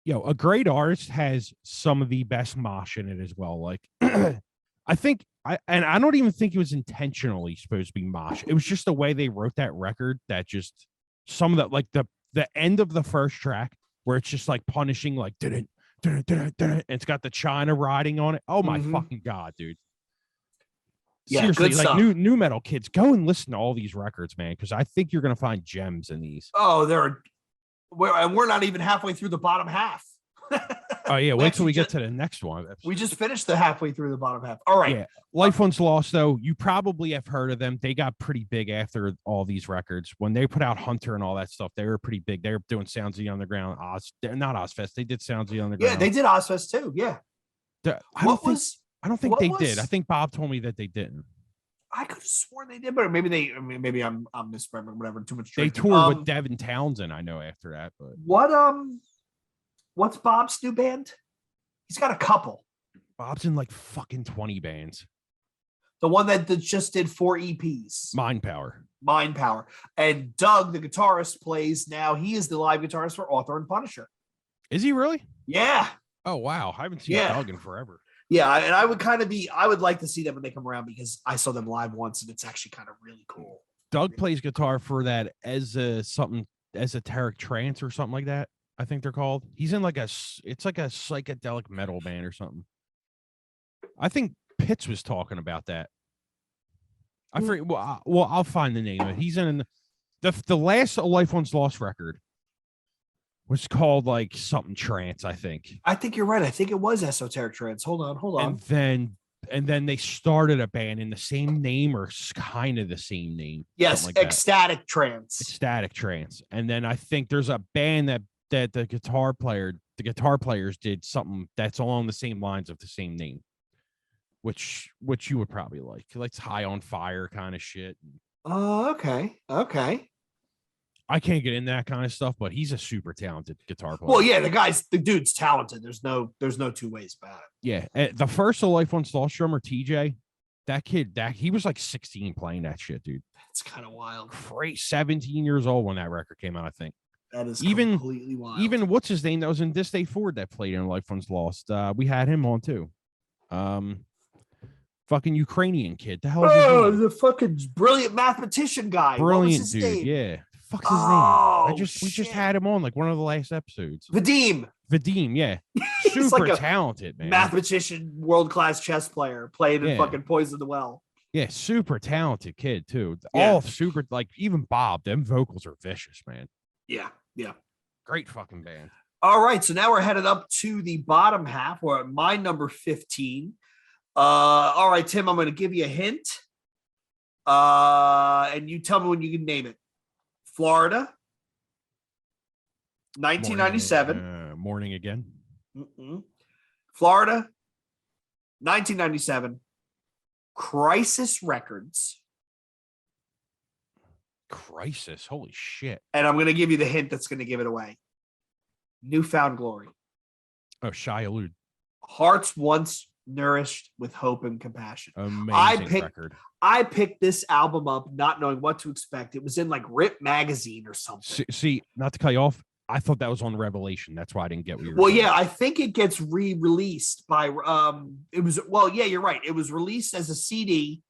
A Great Artist has some of the best mosh in it as well. Like, I think, I don't even think it was intentionally supposed to be mosh. It was just the way they wrote that record that just some of the, like the end of the first track where it's just like punishing, like, and it's got the China riding on it. Oh my fucking God, dude. Yeah, seriously, good like stuff. new metal kids, go and listen to all these records, man, because I think you're gonna find gems in these. Oh, we're not even halfway through the bottom half. Oh yeah, wait till we get to the next one. We just finished the halfway through the bottom half. All right. Yeah, Life Once Lost, though, you probably have heard of them. They got pretty big after all these records. When they put out Hunter and all that stuff, they were pretty big. They were doing Sounds of the Underground. Not Ozfest. They did Sounds of the Underground. Yeah, they did Ozfest too. Yeah. I don't think they did. I think Bob told me that they didn't. I could have sworn they did, but maybe I'm misremembering, whatever. Too much drinking. They toured with Devin Townsend, I know, after that. But what's Bob's new band? He's got a couple. Bob's in like fucking 20 bands. The one that just did 4 EPs. Mind Power. And Doug, the guitarist, plays now. He is the live guitarist for Author and Punisher. Is he really? Yeah. Oh, wow. I haven't seen Doug in forever. Yeah, and I would like to see them when they come around because I saw them live once and it's actually kind of really cool. Doug plays guitar for that esoteric trance or something like that. I think they're called. He's in it's like a psychedelic metal band or something. I think Pitts was talking about that. I forget. Well, I'll find the name of it. He's in the last Life Once Lost record was called like something trance, I think. I think you're right. I think it was esoteric trance. Hold on. And then they started a band in the same name or kind of the same name. Yes, like Ecstatic Trance. Ecstatic Trance. And then I think there's a band that the guitar players did something that's along the same lines of the same name, which you would probably like. It's High on Fire kind of shit. Oh, okay. I can't get into that kind of stuff, but he's a super talented guitar player. Well, yeah, the dude's talented. There's no two ways about it. Yeah, the first Life Once Lost drummer, TJ, that kid, he was like 16 playing that shit, dude. That's kind of wild. Great, 17 years old when that record came out, I think. That is completely wild. Even what's his name that was in This Day Forward that played in Life Once Lost. We had him on too. Fucking Ukrainian kid. The hell is his name? The fucking brilliant mathematician guy. Brilliant dude. Name? Yeah. Fuck's his name? We just had him on like one of the last episodes. Vadim, yeah. Super like talented, man. Mathematician, world-class chess player, playing in fucking Poison the Well. Yeah, super talented kid too. Yeah. All super, like even Bob, them vocals are vicious, man. Yeah. Great fucking band. All right, so now we're headed up to the bottom half. We're at my number 15. All right, Tim, I'm going to give you a hint. And you tell me when you can name it. Florida, 1997. Morning again. Florida, 1997. Crisis Records. Crisis, holy shit. And I'm going to give you the hint that's going to give it away. Newfound Glory. Oh, Shai Hulud. Hearts Once Nourished with Hope and Compassion. Amazing record. I picked this album up not knowing what to expect. It was in like Rip magazine or something. See, not to cut you off, I thought that was on Revelation. That's why I didn't get what you were Well, saying. Yeah, I think it gets re-released by you're right. It was released as a CD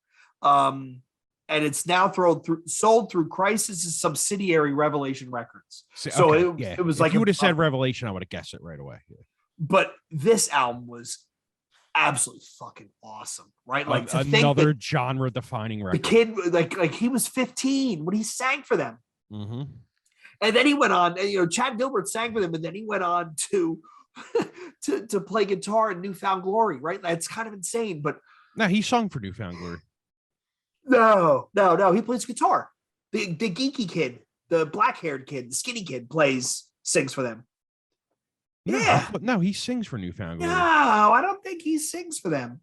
and it's now sold through Crisis' subsidiary Revelation Records. So it was like you would have said Revelation, I would have guessed it right away. Yeah. But this album was absolutely fucking awesome, right? Like another genre defining record. The kid, like he was 15 when he sang for them. Mm-hmm. And then he went on, Chad Gilbert sang for them, and then he went on to to play guitar in New Found Glory, right? That's kind of insane, but no, he sung for New Found Glory. No, he plays guitar. The geeky kid, the black-haired kid, the skinny kid sings for them. No, he sings for New Found Glory. No, I don't think he sings for them.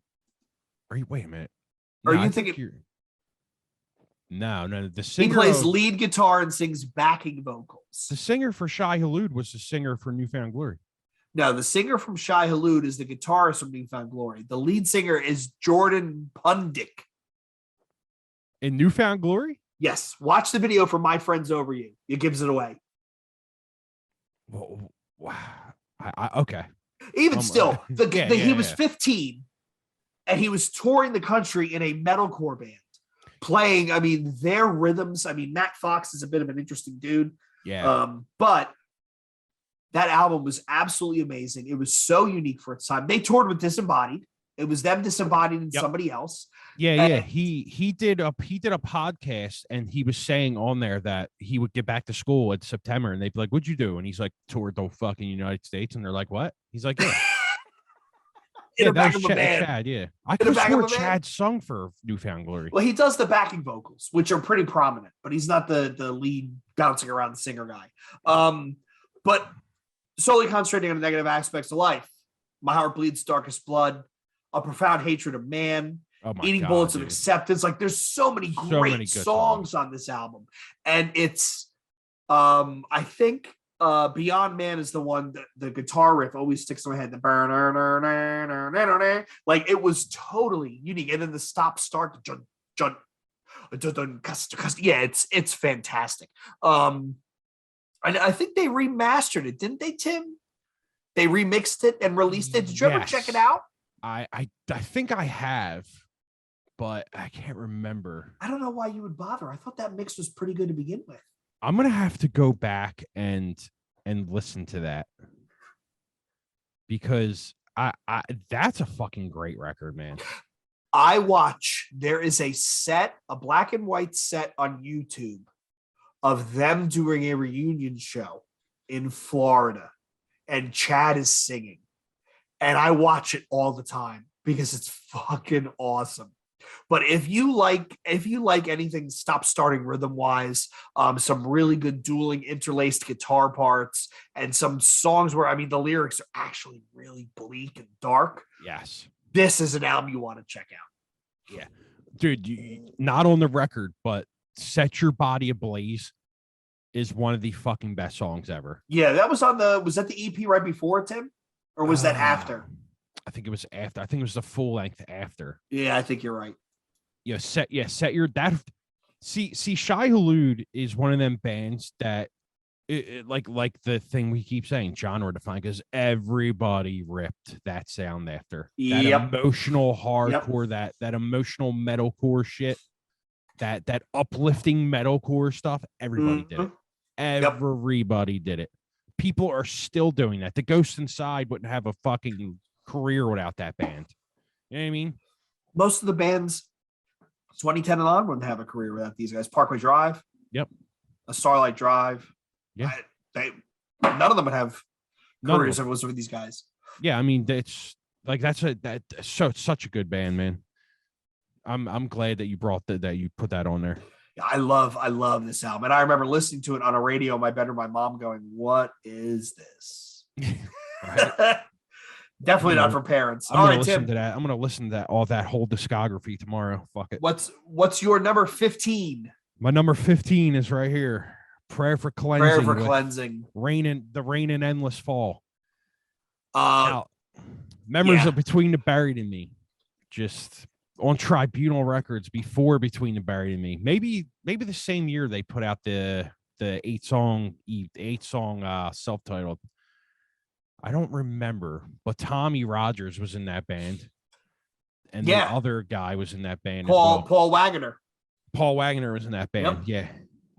Wait a minute. No, are you thinking? No. The singer. He plays lead guitar and sings backing vocals. The singer for Shai Hulud was the singer for New Found Glory. No, the singer from Shai Hulud is the guitarist from New Found Glory. The lead singer is Jordan Pundik. In New Found Glory? Yes. Watch the video for My Friends Over You. It gives it away. Wow. Okay. Even still, he was 15 and he was touring the country in a metalcore band playing, their rhythms. Matt Fox is a bit of an interesting dude. Yeah. But that album was absolutely amazing. It was so unique for its time. They toured with Disembodied. It was them disembodied and somebody else. Yeah. He did a podcast, and he was saying on there that he would get back to school in September, and they'd be like, "What'd you do?" And he's like, "Toured the fucking United States." And they're like, "What?" He's like, "Yeah." That was Chad. Yeah, I could have swore Chad sung for New Found Glory. Well, he does the backing vocals, which are pretty prominent, but he's not the lead bouncing around the singer guy. But solely concentrating on the negative aspects of life. My Heart Bleeds Darkest Blood, A Profound Hatred of Man, Eating Bullets of Acceptance. Like, there's so many great songs on this album. And it's, I think Beyond Man is the one that the guitar riff always sticks in my head. The burn, like, it was totally unique. And then the stop start, yeah, it's fantastic. I think they remastered it, didn't they, Tim? They remixed it and released it. Did you ever check it out? I think I have, but I can't remember. I don't know why you would bother. I thought that mix was pretty good to begin with. I'm gonna have to go back and listen to that, because I that's a fucking great record, man. There is a black and white set on YouTube of them doing a reunion show in Florida, and Chad is singing, and I watch it all the time because it's fucking awesome. But if you like anything stop starting rhythm wise, some really good dueling interlaced guitar parts, and some songs where the lyrics are actually really bleak and dark. Yes, this is an album you want to check out. Yeah, dude, not on the record, but Set Your Body Ablaze is one of the fucking best songs ever. Yeah, that was was that the EP right before, Tim? Or was that after? I think it was after. I think it was the full length after. Yeah, I think you're right. Set your that. See, Shai Hulud is one of them bands that like the thing we keep saying, genre defined, because everybody ripped that sound after that emotional hardcore, that emotional metalcore shit, that uplifting metalcore stuff. Everybody did it. Everybody did it. People are still doing that. The Ghost Inside wouldn't have a fucking career without that band. You know what I mean? Most of the bands 2010 and on wouldn't have a career without these guys. Parkway Drive. Yep. A Starlight Drive. Yeah. None of them would have careers if it was with these guys. Yeah, it's like it's such a good band, man. I'm glad that you that you put that on there. I love this album. And I remember listening to it on a radio in my bedroom, my mom going, "What is this?" Definitely not for parents. I'm gonna listen to that. I'm gonna listen to all that whole discography tomorrow. Fuck it. What's your number 15? My number 15 is right here. Prayer for Cleansing. Rain and Endless Fall. Members of Between the Buried and Me. Just on Tribunal Records before Between the Buried and Me. Maybe the same year they put out the 8-song self-titled. I don't remember, but Tommy Rogers was in that band, and the other guy was in that band. Paul Wagoner. Paul Wagner was in that band. Yep. Yeah.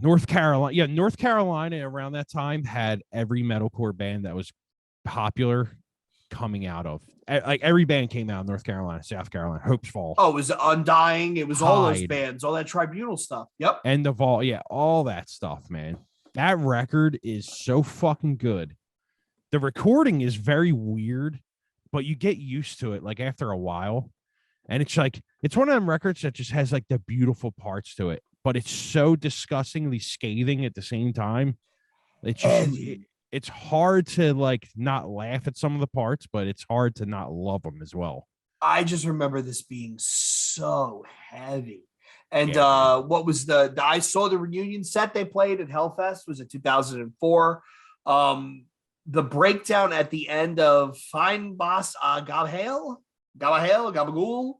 North Carolina. Yeah, North Carolina around that time had every metalcore band that was popular coming out of. Like every band came out of North Carolina, South Carolina, Hopes Fall. Oh, it was Undying. It was all those Hyde. bands, all that Tribunal stuff. Yep. End of all. Yeah, all that stuff, man. That record is so fucking good. The recording is very weird, but you get used to it like after a while. And it's like, it's one of them records that just has like the beautiful parts to it, but it's so disgustingly scathing at the same time. It's just, it's hard to like not laugh at some of the parts, but it's hard to not love them as well. I just remember this being so heavy. And Yeah, what was I saw the reunion set they played at Hellfest was in 2004. The breakdown at the end of Fine Boss Gabhael, Gabagool,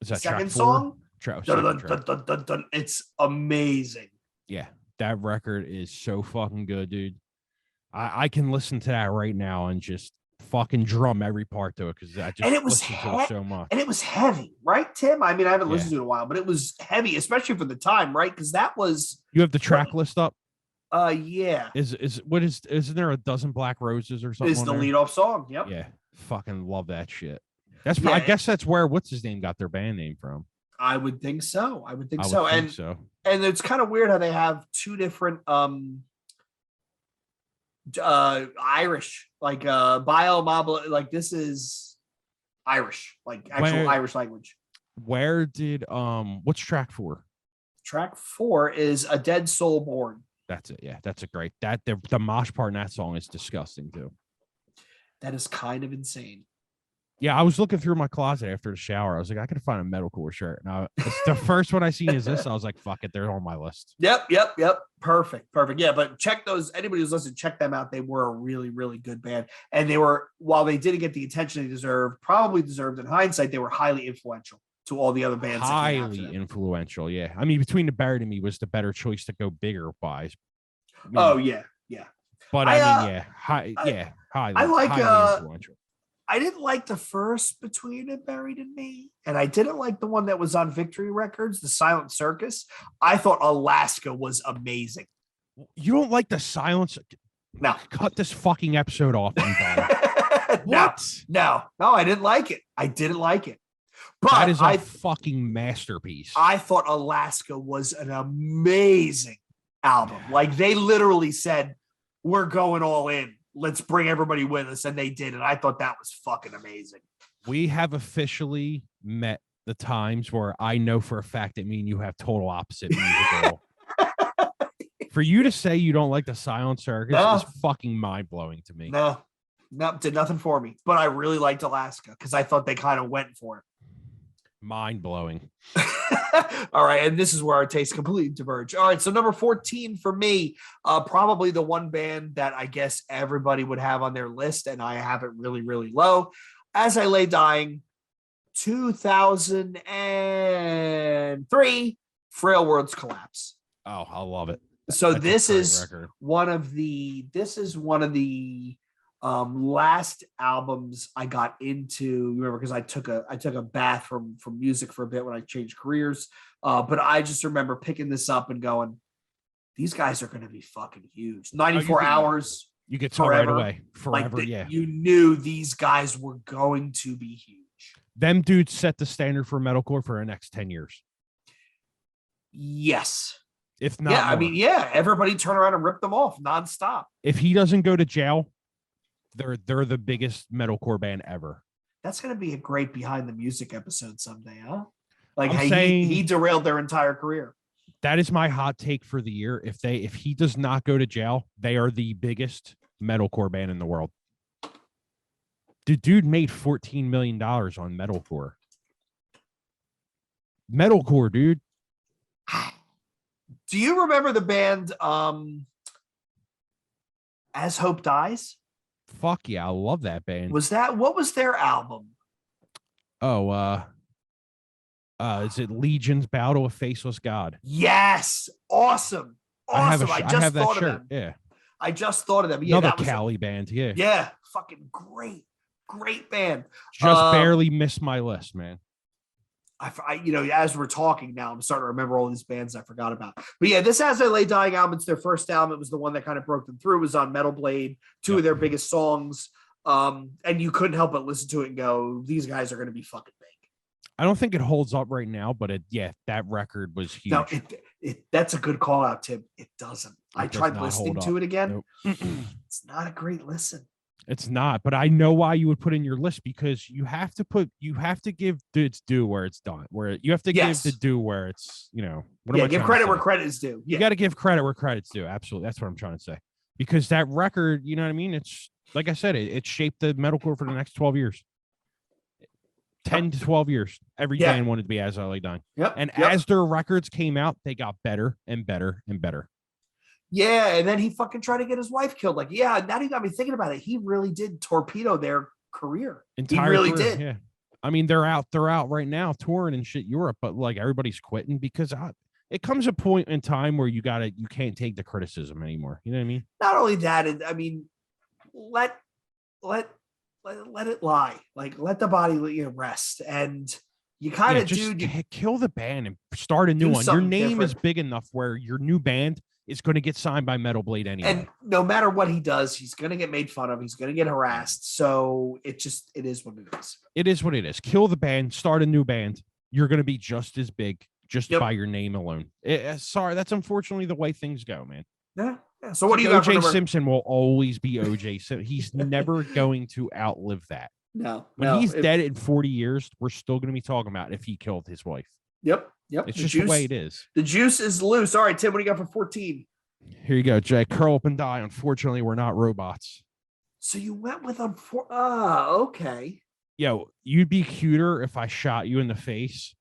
is that second track song? Track? It's amazing. Yeah, that record is so fucking good, dude. I can listen to that right now and just fucking drum every part to it because I just listen to it so much. And it was heavy, right, Tim? I mean, I haven't listened to it in a while, but it was heavy, especially for the time, right? Because that was. You have the track list up? Yeah. Isn't there a dozen Black Roses or something? Is the lead off song? Yep. Yeah, fucking love that shit. That's I guess that's where what's his name got their band name from. I would think so. So. And it's kind of weird how they have two different Irish, like Biomobile, like this is Irish, like actual Irish language. Where did what's track 4? Track 4 is A Dead Soul Born. That's it. Yeah, that's a great the mosh part in that song is disgusting too. That is kind of insane. Yeah, I was looking through my closet after the shower. I was like, I could find a metalcore shirt. Now, the first one I seen is this. I was like, fuck it, they're on my list. Yep. Perfect. Yeah, but check those. Anybody who's listening, check them out. They were a really, really good band, and they were, while they didn't get the attention they probably deserved in hindsight, they were highly influential to all the other bands. Highly influential. Yeah, I mean, Between the Buried and Me was the better choice to go bigger by. Yeah. But highly influential. I didn't like the first Between and Buried and Me, and I didn't like the one that was on Victory Records, The Silent Circus. I thought Alaska was amazing. You don't like the Silence? No. Cut this fucking episode off. What? No, I didn't like it. But that is a fucking masterpiece. I thought Alaska was an amazing album. Like they literally said, we're going all in. Let's bring everybody with us. And they did. And I thought that was fucking amazing. We have officially met the times where I know for a fact that me and you have total opposite musical. For you to say you don't like the Silent Circus is fucking mind-blowing to me. No, did nothing for me. But I really liked Alaska because I thought they kind of went for it. Mind-blowing. All right, and this is where our tastes completely diverge. All right, so number 14 for me, probably the one band that I guess everybody would have on their list, and I have it really, really low. As I Lay Dying, 2003, Frail Worlds Collapse. Oh, I love it. So this is one of the last albums I got into, remember, because I took a bath from music for a bit when I changed careers. But I just remember picking this up and going, these guys are going to be fucking huge. 94 hours. You get told right away. Forever, yeah. You knew these guys were going to be huge. Them dudes set the standard for metalcore for the next 10 years. Yes. If not, yeah, more. I mean, yeah, everybody turn around and rip them off nonstop. If he doesn't go to jail, they're the biggest metalcore band ever. That's going to be a great behind the music episode someday, huh? Like he derailed their entire career. That is my hot take for the year. If he does not go to jail, they are the biggest metalcore band in the world. Dude made $14 million on metalcore. Metalcore, dude. Do you remember the band As Hope Dies? Fuck yeah, I love that band. What was their album? Oh, is it Legion's Bow to a Faceless God? Yes. Awesome. I just thought of them. Yeah. I just thought of them. Yeah, another Cali band. Yeah. Yeah. Fucking great band. Just barely missed my list, man. as we're talking now, I'm starting to remember all these bands I forgot about. But yeah, this As I Lay Dying album, it's their first album. It was the one that kind of broke them through. It was on Metal Blade, two of their biggest songs. And you couldn't help but listen to it and go, these guys are going to be fucking big. I don't think it holds up right now, but that record was huge. No, that's a good call out, Tim. It doesn't. I tried listening to it again. Nope. It's not a great listen. It's not, but I know why you would put in your list, because you have to give its due where it's done. Where you have to give the due where it's, give credit where credit is due. You got to give credit where credit's due. Absolutely. That's what I'm trying to say. Because that record, you know what I mean? It's like I said, it shaped the metalcore for the next 12 years. 10 to 12 years. Every band wanted to be As I Lay Dying. Yep. And as their records came out, they got better and better and better. Yeah, and then he fucking tried to get his wife killed. Like, now you got me thinking about it. He really did torpedo their career. He really did. Yeah. I mean, they're out right now touring and shit Europe, but like everybody's quitting because it comes a point in time where you can't take the criticism anymore. You know what I mean? Not only that, I mean, let it lie. Like, let the body rest. And you kind of kill the band and start a new one. Your name is big enough where your new band is going to get signed by Metal Blade anyway. And no matter what he does, he's going to get made fun of. He's going to get harassed. So it is what it is. It is what it is. Kill the band, start a new band. You're going to be just as big by your name alone. Sorry, that's unfortunately the way things go, man. Yeah. So what do you got? OJ Simpson will always be OJ. So he's never going to outlive that. No. When he's dead in 40 years, we're still going to be talking about if he killed his wife. Yep. It's just the way it is. The juice is loose. All right, Tim, what do you got for 14? Here you go, Jay. Curl up and die. Unfortunately, we're not robots. So you went with okay. Yo, you'd be cuter if I shot you in the face.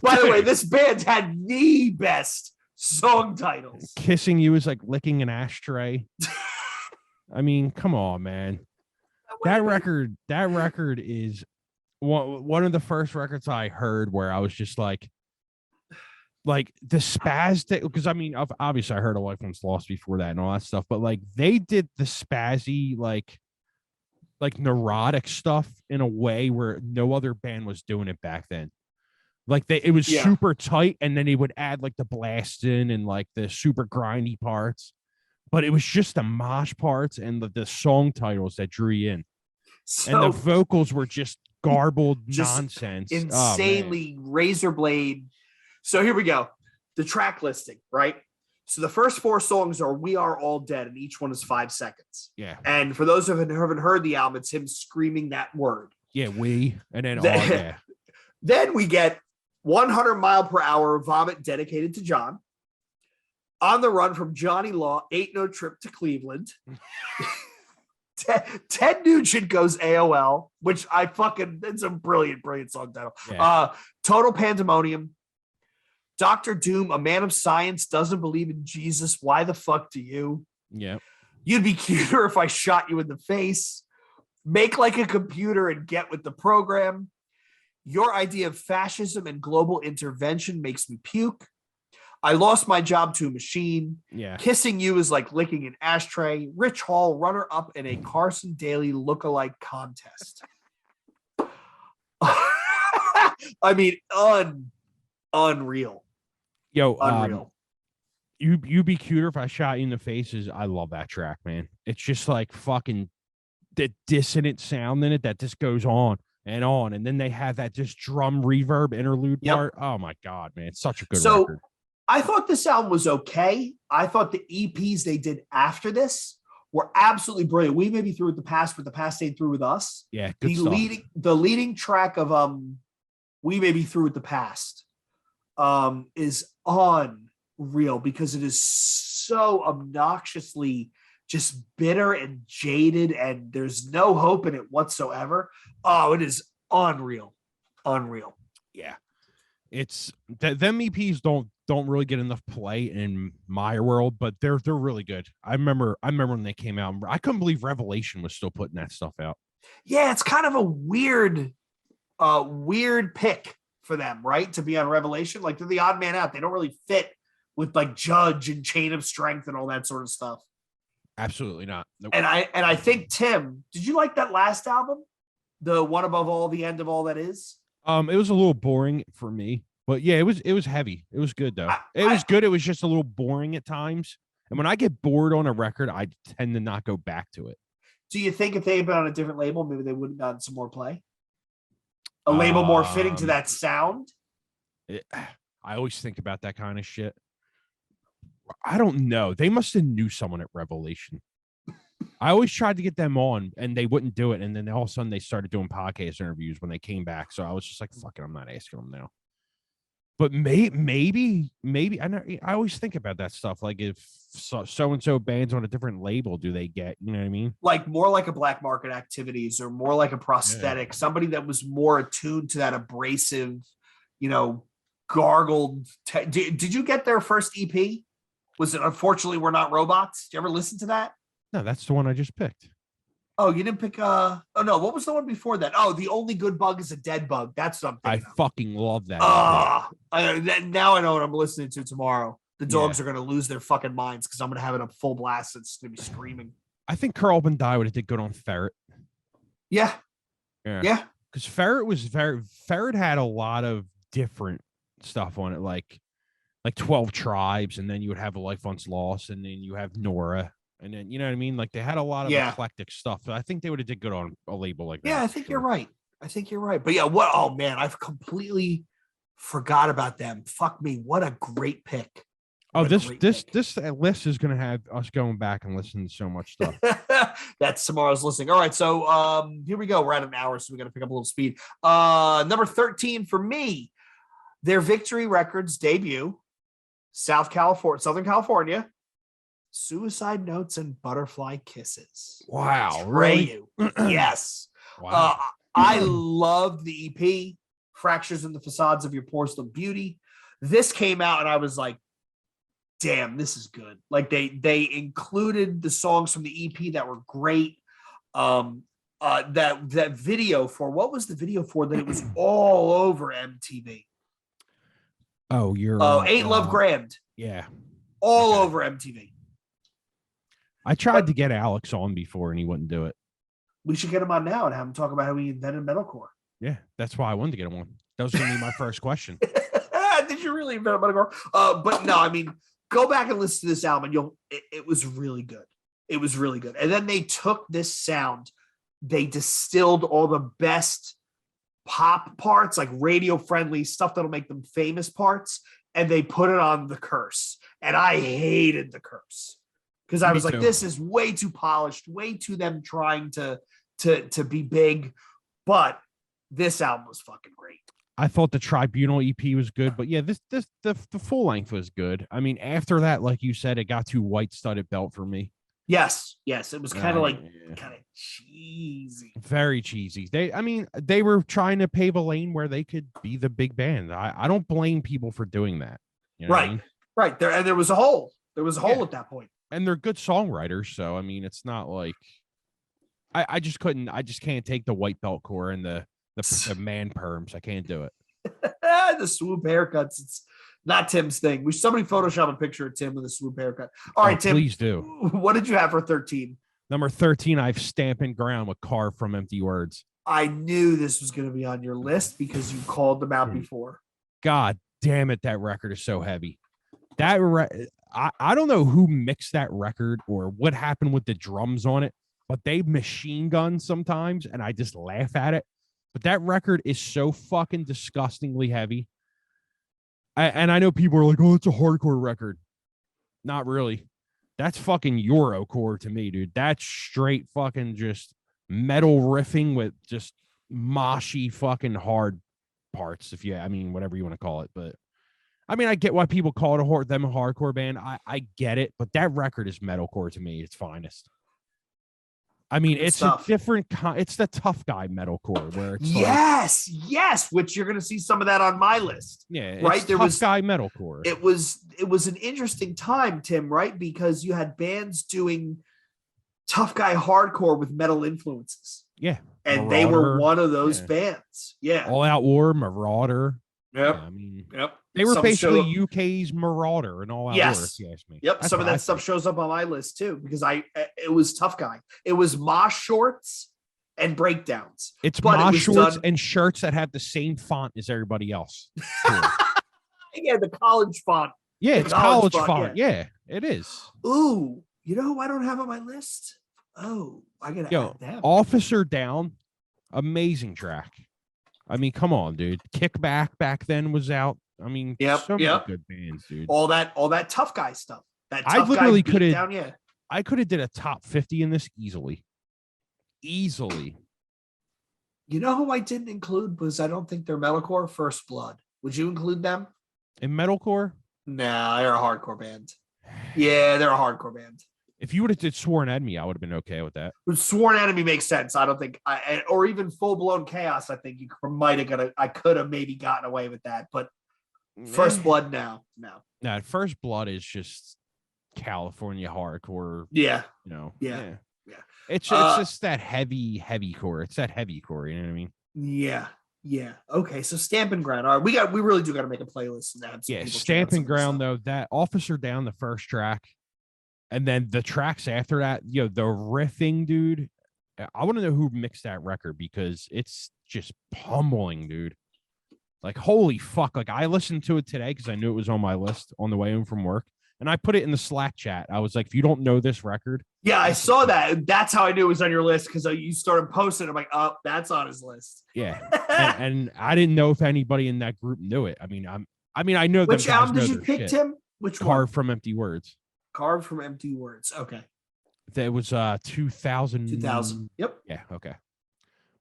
By the way, this band had the best song titles. Kissing You is like licking an ashtray. I mean, come on, man. That record is one of the first records I heard where I was just like the spastic, because I mean, obviously I heard A Life Once Lost before that and all that stuff, but like they did the spazzy, like neurotic stuff in a way where no other band was doing it back then. Like it was super tight, and then they would add like the blasting and like the super grindy parts, but it was just the mosh parts and the song titles that drew you in. And the vocals were just garbled nonsense. Insanely razor blade. So here we go. The track listing, right? So the first 4 songs are We Are All Dead, and each one is 5 seconds. Yeah. And for those who haven't heard the album, it's him screaming that word. Yeah, and then Then we get 100 Mile Per Hour, Vomit, dedicated to John. On the Run from Johnny Law, Ain't No Trip to Cleveland. Ted Nugent Goes AOL, which it's a brilliant song title. Yeah. Total Pandemonium. Dr. Doom, A Man of Science, Doesn't Believe in Jesus. Why the fuck do you? Yeah. You'd Be Cuter If I Shot You in the Face. Make Like a Computer and Get with the Program. Your Idea of Fascism and Global Intervention Makes Me Puke. I Lost My Job to a Machine. Yeah. Kissing You is Like Licking an Ashtray. Rich Hall, runner-up in a Carson Daly lookalike contest. I mean, unreal. Yo, unreal. You Be Cuter If I Shot You in the Faces. I love that track, man. It's just like fucking the dissonant sound in it that just goes on. And then they have that just drum reverb interlude part. Oh my God, man. It's such a good record. I thought this album was okay. I thought the EPs they did after this were absolutely brilliant. We May Be Through with the Past, but the past ain't through with us. Yeah, good stuff. The leading track of We May Be Through with the Past is unreal because it is so obnoxiously just bitter and jaded, and there's no hope in it whatsoever. Oh, it is unreal. Yeah. It's them EPs don't really get enough play in my world, but they're really good. I remember when they came out. I couldn't believe Revelation was still putting that stuff out. Yeah, it's kind of a weird pick for them, right? To be on Revelation. Like, they're the odd man out. They don't really fit with like Judge and Chain of Strength and all that sort of stuff. Absolutely not. Nope. And I think, Tim, did you like that last album? The One Above All, The End of All That Is? It was a little boring for me, but yeah, it was heavy. It was good though. It was good. It was just a little boring at times. And when I get bored on a record, I tend to not go back to it. Do you think if they had been on a different label, maybe they would have gotten some more play? A label more fitting to that sound? I always think about that kind of shit. I don't know. They must have knew someone at Revelation. I always tried to get them on and they wouldn't do it. And then all of a sudden they started doing podcast interviews when they came back. So I was just like, fuck it, I'm not asking them now. But maybe I always think about that stuff. Like if so-and-so bands on a different label, do they get, you know what I mean? Like more like a black market activities or more like a prosthetic, somebody that was more attuned to that abrasive, gargled. Did you get their first EP? Was it Unfortunately We're Not Robots? Did you ever listen to that? No, that's the one I just picked. Oh, you didn't pick oh no, what was the one before that? Oh, The Only Good Bug Is a Dead Bug. That's something. I fucking love that. Now I know what I'm listening to tomorrow. The dogs are gonna lose their fucking minds because I'm gonna have it up full blast. It's gonna be screaming. I think Carl Van Dyke would have did good on Ferret. Yeah. Because Ferret had a lot of different stuff on it, like 12 Tribes, and then you would have A Life Once Lost, and then you have Nora. And then, you know what I mean? Like they had a lot of eclectic stuff. So I think they would have did good on a label like that. Yeah, I think you're right. But yeah, oh man, I've completely forgot about them. Fuck me. What a great pick. This list is going to have us going back and listening to so much stuff. That's tomorrow's listening. All right. So here we go. We're at an hour, so we got to pick up a little speed. Number 13 for me, their Victory Records debut, Southern California. Suicide Notes and Butterfly Kisses. Wow. Really? Yes. Wow. I loved the EP, Fractures in the Facades of Your Porcelain Beauty. This came out and I was like, damn, this is good. Like they included the songs from the EP that were great. That video for, what was the video for that it was all over MTV? Oh, Ain't Love Grand. Yeah. All over MTV. I tried to get Alex on before and he wouldn't do it. We should get him on now and have him talk about how he invented metalcore. Yeah, that's why I wanted to get him on. That was going to be my first question. Did you really invent metalcore? But no, I mean, go back and listen to this album. It was really good. It was really good. And then they took this sound, they distilled all the best pop parts, like radio friendly stuff that'll make them famous parts, and they put it on The Curse. And I hated The Curse. Because I was like, this is way too polished, way too them trying to be big. But this album was fucking great. I thought the Tribunal EP was good, but yeah, the full length was good. I mean, after that, like you said, it got too white studded belt for me. Yes, it was kind of kind of cheesy, very cheesy. They were trying to pave a lane where they could be the big band. I don't blame people for doing that. You know right, I mean? Right there, and there was a hole. There was a hole at that point. And they're good songwriters, so I mean, it's not like I just can't take the white belt core and the man perms. I can't do it. The swoop haircuts, it's not Tim's thing. Somebody Photoshop a picture of Tim with a swoop haircut. All right, Tim, please do. What did you have for 13? Number 13, I've Stampin' Ground with Carve from Empty Words. I knew this was going to be on your list because you called them out before. God damn it, that record is so heavy. I don't know who mixed that record or what happened with the drums on it, but they machine gun sometimes, and I just laugh at it. But that record is so fucking disgustingly heavy. And I know people are like, oh, it's a hardcore record. Not really. That's fucking Eurocore to me, dude. That's straight fucking just metal riffing with just moshy fucking hard parts, whatever you want to call it. But I mean, I get why people call it a hardcore band. I get it, but that record is metalcore to me. It's finest. I mean, it's a different it's the tough guy metalcore where it's yes, which you're going to see some of that on my list. Yeah, right. There was guy metalcore. It was an interesting time, Tim, right? Because you had bands doing tough guy hardcore with metal influences. Yeah, and Marauder, they were one of those bands. Yeah, All Out War, Marauder. Yep. Yeah, I mean, yep. They were basically UK's Marauder and All Out War, if you ask me. Yep. Some of that stuff shows up on my list too, because it was tough guy. It was Mosh Shorts and breakdowns. It's but mosh shorts done... and shirts that have the same font as everybody else. Yeah, the college font. Yeah, it's college font. Yeah, it is. Ooh, you know who I don't have on my list? Oh, I gotta add them. Officer Down, amazing track. I mean, come on, dude. Kickback back then was out. I mean, so many good bands, dude. All that tough guy stuff. That tough I literally could have. Yeah, I could have did a top 50 in this easily. Easily. You know who I didn't include was I don't think they're metalcore. First Blood. Would you include them in metalcore? Nah, they're a hardcore band. Yeah, they're a hardcore band. If you would have did Sworn Enemy, I would have been okay with that. Sworn Enemy makes sense. I don't think, or even Full Blown Chaos. I think you might have I could have maybe gotten away with that, but First Blood, no. Nah, First Blood is just California hardcore. Yeah, Yeah. It's just that heavy core. It's that heavy core. You know what I mean? Yeah. Okay. So Stamping Ground. All right, we really do got to make a playlist and have some Stamping Ground though. That Officer Down, the first track. And then the tracks after that, the riffing, dude. I want to know who mixed that record because it's just pummeling, dude. Like, holy fuck. Like, I listened to it today because I knew it was on my list on the way home from work. And I put it in the Slack chat. I was like, if you don't know this record. Yeah, I saw that. That's how I knew it was on your list because you started posting. I'm like, oh, that's on his list. Yeah. and I didn't know if anybody in that group knew it. I know which album did you pick, Tim? Which one? Carved from Empty Words. Carved from Empty Words. Okay. That was 2000. 2000. Yep. Yeah. Okay.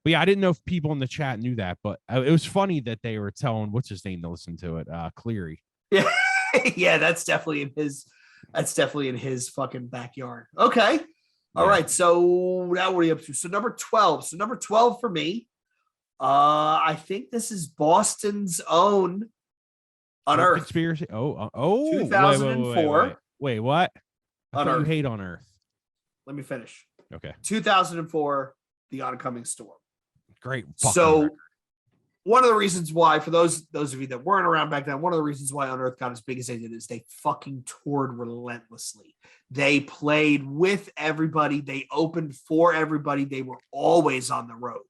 But yeah, I didn't know if people in the chat knew that, but it was funny that they were telling what's his name to listen to it. Cleary. Yeah. Yeah. That's definitely in his fucking backyard. Okay. All right. So now what are you up to? So number 12. So number 12 for me. I think this is Boston's own Unearthed. Conspiracy. 2004. Wait, what? I thought you hate Unearthed. Let me finish. Okay. 2004, The Oncoming Storm. Great. So record. One of the reasons why, for those of you that weren't around back then, one of the reasons why Unearthed got as big as they did is they fucking toured relentlessly. They played with everybody. They opened for everybody. They were always on the road.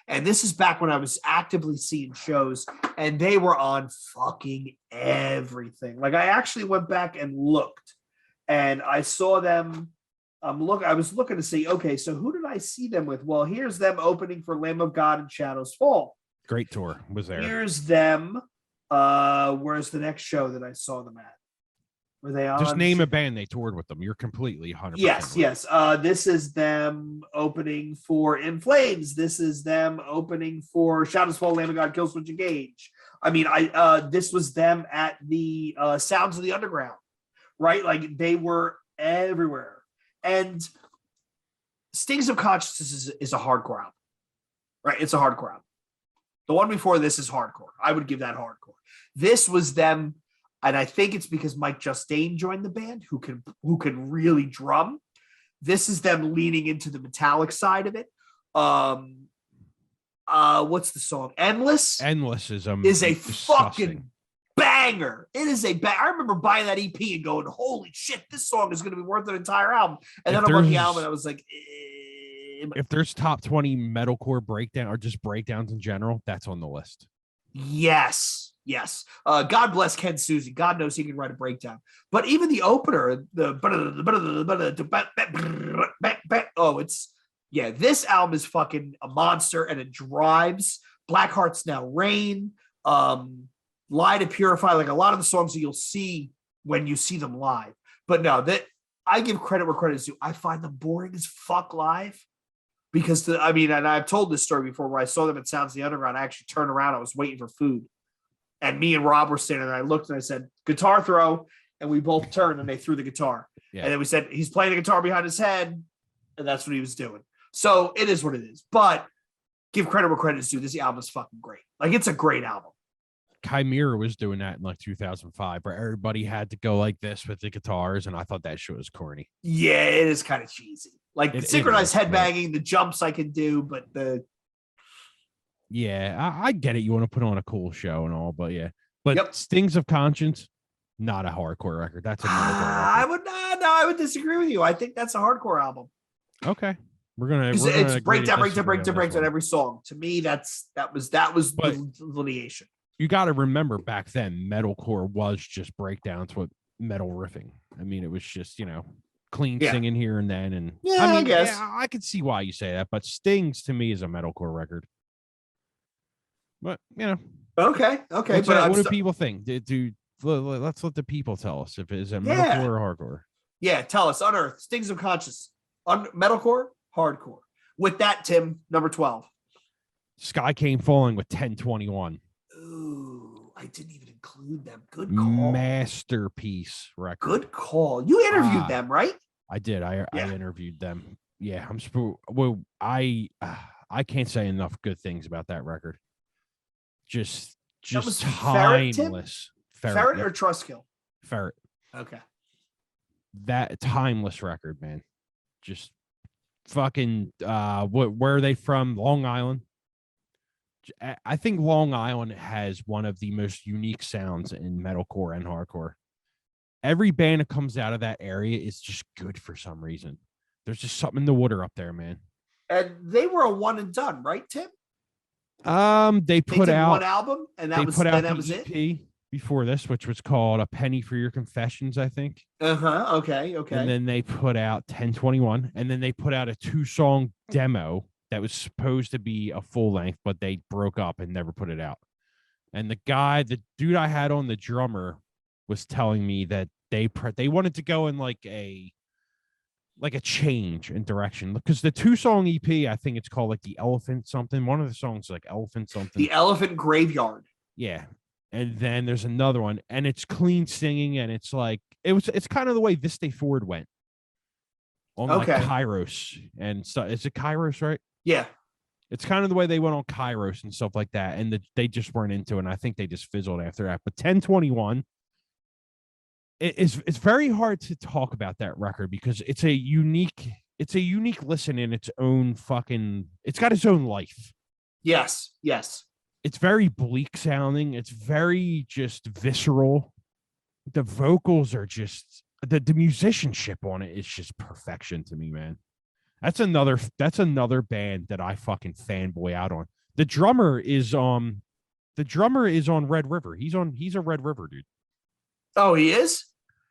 And this is back when I was actively seeing shows and they were on fucking everything. Like I actually went back and looked and I saw them. I was looking to see, okay, so who did I see them with? Well, here's them opening for Lamb of God and Shadows Fall. Great tour was there. Here's them. Where's the next show that I saw them at? Were they on? Just name a band they toured with them. You're completely 100%. Yes. This is them opening for In Flames. This is them opening for Shadows Fall, Lamb of God, Killswitch Engage. I mean, this was them at the Sounds of the Underground, right? Like they were everywhere. And Stings of Consciousness is a hardcore album, right? It's a hardcore album. The one before this is hardcore. I would give that hardcore. This was them. And I think it's because Mike Justine joined the band, who can really drum. This is them leaning into the metallic side of it. What's the song? Endless. Endless is a disgusting. Fucking banger. It is a I remember buying that EP and going, "Holy shit, this song is going to be worth an entire album." And then I'm on the album, and I was like, if there's top 20 metalcore breakdown or just breakdowns in general, that's on the list. Yes. God bless Ken Susie. God knows he can write a breakdown. But even the opener, this album is fucking a monster and it drives. Black Hearts Now Rain, Lie to Purify, like a lot of the songs that you'll see when you see them live. But no, that I give credit where credit is due. I find them boring as fuck live. Because and I've told this story before where I saw them at Sounds of the Underground. I actually turned around. I was waiting for food. And me and Rob were standing there. I looked and I said, guitar throw. And we both turned and they threw the guitar. Yeah. And then we said, he's playing the guitar behind his head. And that's what he was doing. So it is what it is. But give credit where credit is due. This album is fucking great. Like, it's a great album. Chimera was doing that in like 2005 where everybody had to go like this with the guitars. And I thought that shit was corny. Yeah, it is kind of cheesy. Like the synchronized headbanging, the jumps I can do, but I get it. You want to put on a cool show and all, but Stings of Conscience, not a hardcore record. That's a record. I would disagree with you. I think that's a hardcore album. Okay. We're It's gonna agree to breakdown, disagree on this breakdown one. every song. To me, that was But the delineation. you got to remember back then, metalcore was just breakdowns with metal riffing. I mean, it was just, clean Yeah. singing here and then. And Yeah, I guess. yeah, I could see why you say that, but Stings to me is a metalcore record. But, Okay. what do people think? Let's let the people tell us if it is a metalcore or hardcore. Yeah, tell us. Unearth, Stings of Conscious, metalcore, hardcore. With that, Tim, number 12. Sky Came Falling with 1021. Ooh, I didn't even include them. Good call. Masterpiece record. Good call. You interviewed them, right? I did. I interviewed them. Yeah, I can't say enough good things about that record. Just timeless. Ferret or Trustkill? Ferret. Okay. That timeless record, man. Just fucking where are they from? Long Island. I think Long Island has one of the most unique sounds in metalcore and hardcore. Every band that comes out of that area is just good for some reason. There's just something in the water up there, man. And they were a one and done, right, Tim? They put out one album, and that was the EP before this, which was called A Penny for Your Confessions, I think. Okay. And then they put out 1021, and then they put out a 2-song demo that was supposed to be a full length, but they broke up and never put it out. And the dude I had on, the drummer, was telling me that they wanted to go in like a change in direction, because the 2-song EP, I think it's called like the Elephant something. One of the songs is like Elephant something. The Elephant Graveyard. Yeah. And then there's another one, and it's clean singing, and it's like it's kind of the way This Day Forward went on like Kairos and stuff. Is it Kairos, right? Yeah. It's kind of the way they went on Kairos and stuff like that, and they just weren't into it, and I think they just fizzled after that. But 1021, it's very hard to talk about that record because it's a unique listen in its own it's got its own life. Yes. It's very bleak sounding. It's very just visceral. The vocals are just the musicianship on it is just perfection to me, man. That's another band that I fucking fanboy out on. The drummer is on Red River. He's a Red River dude. Oh, he is?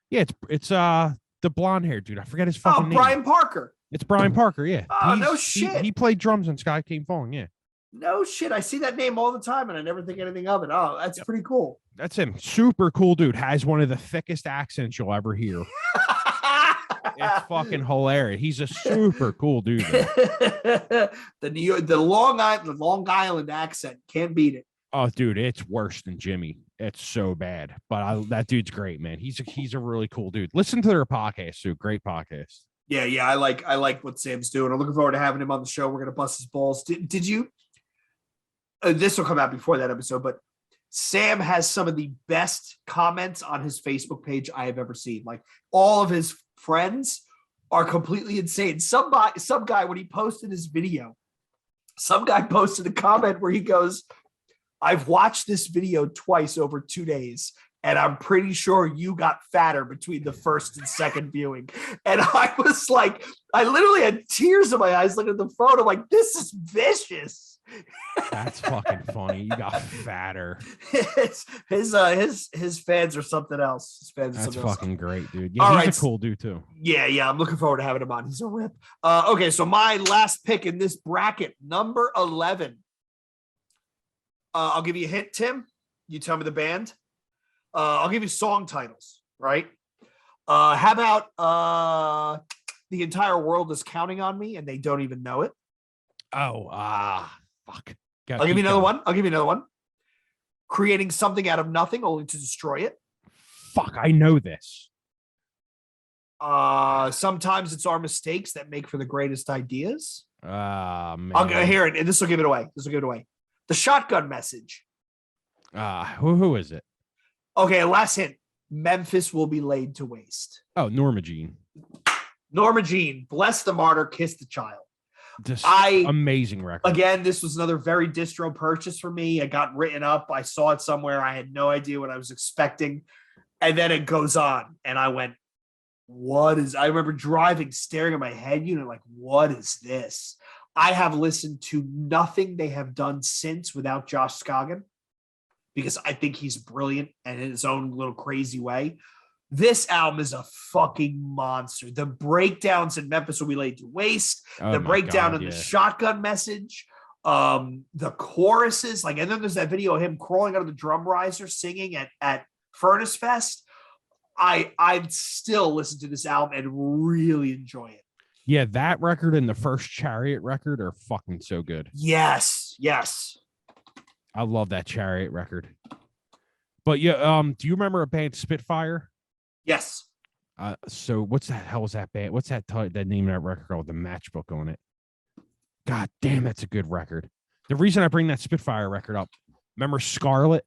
Yeah, it's the blonde hair dude. I forget his fucking name. Brian Parker. It's Brian Parker, yeah. Oh, no shit. He played drums in Sky Came Falling, yeah. No shit. I see that name all the time and I never think anything of it. Oh, that's pretty cool. That's him. Super cool dude. Has one of the thickest accents you'll ever hear. It's fucking hilarious. He's a super cool dude. The Long Island accent, can't beat it. Oh, dude, it's worse than Jimmy. It's so bad. But that dude's great, man. He's a really cool dude. Listen to their podcast, too. Great podcast. Yeah. I like what Sam's doing. I'm looking forward to having him on the show. We're gonna bust his balls. Did you? This will come out before that episode, but Sam has some of the best comments on his Facebook page I have ever seen. Like, all of his friends are completely insane. Some guy, when he posted his video, some guy posted a comment where he goes, "I've watched this video twice over 2 days, and I'm pretty sure you got fatter between the first and second viewing." And I was like, I literally had tears in my eyes looking at the photo. Like, this is vicious. That's fucking funny. You got fatter. His fans are something else. His fans That's are fucking great, dude. Yeah, he's a cool dude too. Yeah. I'm looking forward to having him on. He's a rip. Okay, so my last pick in this bracket, number 11. I'll give you a hint, Tim. You tell me the band. I'll give you song titles, right? How about The Entire World Is Counting on Me and They Don't Even Know It? Oh, fuck. I'll give you another one. Creating Something Out of Nothing Only to Destroy It. Fuck, I know this. Sometimes It's Our Mistakes That Make for the Greatest Ideas. Man. I'll hear it, and this will give it away. The Shotgun Message. Who is it? Okay, last hint. Memphis Will Be Laid to Waste. Oh, Norma Jean. Bless the Martyr, Kiss the Child. Amazing record. Again, this was another very distro purchase for me. I got written up. I saw it somewhere. I had no idea what I was expecting. And then it goes on. And I went, I remember driving, staring at my head unit, like, what is this? I have listened to nothing they have done since without Josh Scogin because I think he's brilliant and in his own little crazy way. This album is a fucking monster. The breakdowns in Memphis Will Be Laid to Waste, the breakdown in the Shotgun Message, the choruses, like, and then there's that video of him crawling out of the drum riser singing at Furnace Fest. I'd still listen to this album and really enjoy it. Yeah, that record and the first Chariot record are fucking so good. Yes. I love that Chariot record. But yeah, do you remember a band Spitfire? Yes. So what's the hell was that band? What's that name of that record called? The Matchbook on it. God damn, that's a good record. The reason I bring that Spitfire record up, remember Scarlet?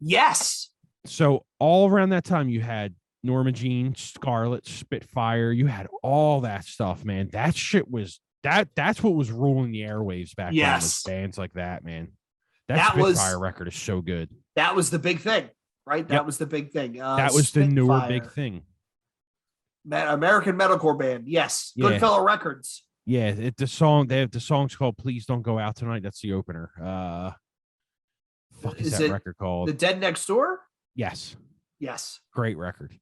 Yes. So all around that time, you had Norma Jean, Scarlet, Spitfire. You had all that stuff, man. That shit was that's what was ruling the airwaves back then. Was bands like that, man. That Spitfire record is so good. That was the big thing, right? That was the big thing. That was Spitfire, the newer big thing. American metalcore band, yes. Yeah. Goodfellow Records. Yeah, they have the song's called "Please Don't Go Out Tonight." That's the opener. Fuck is that record called? The Dead Next Door. Yes. Great record.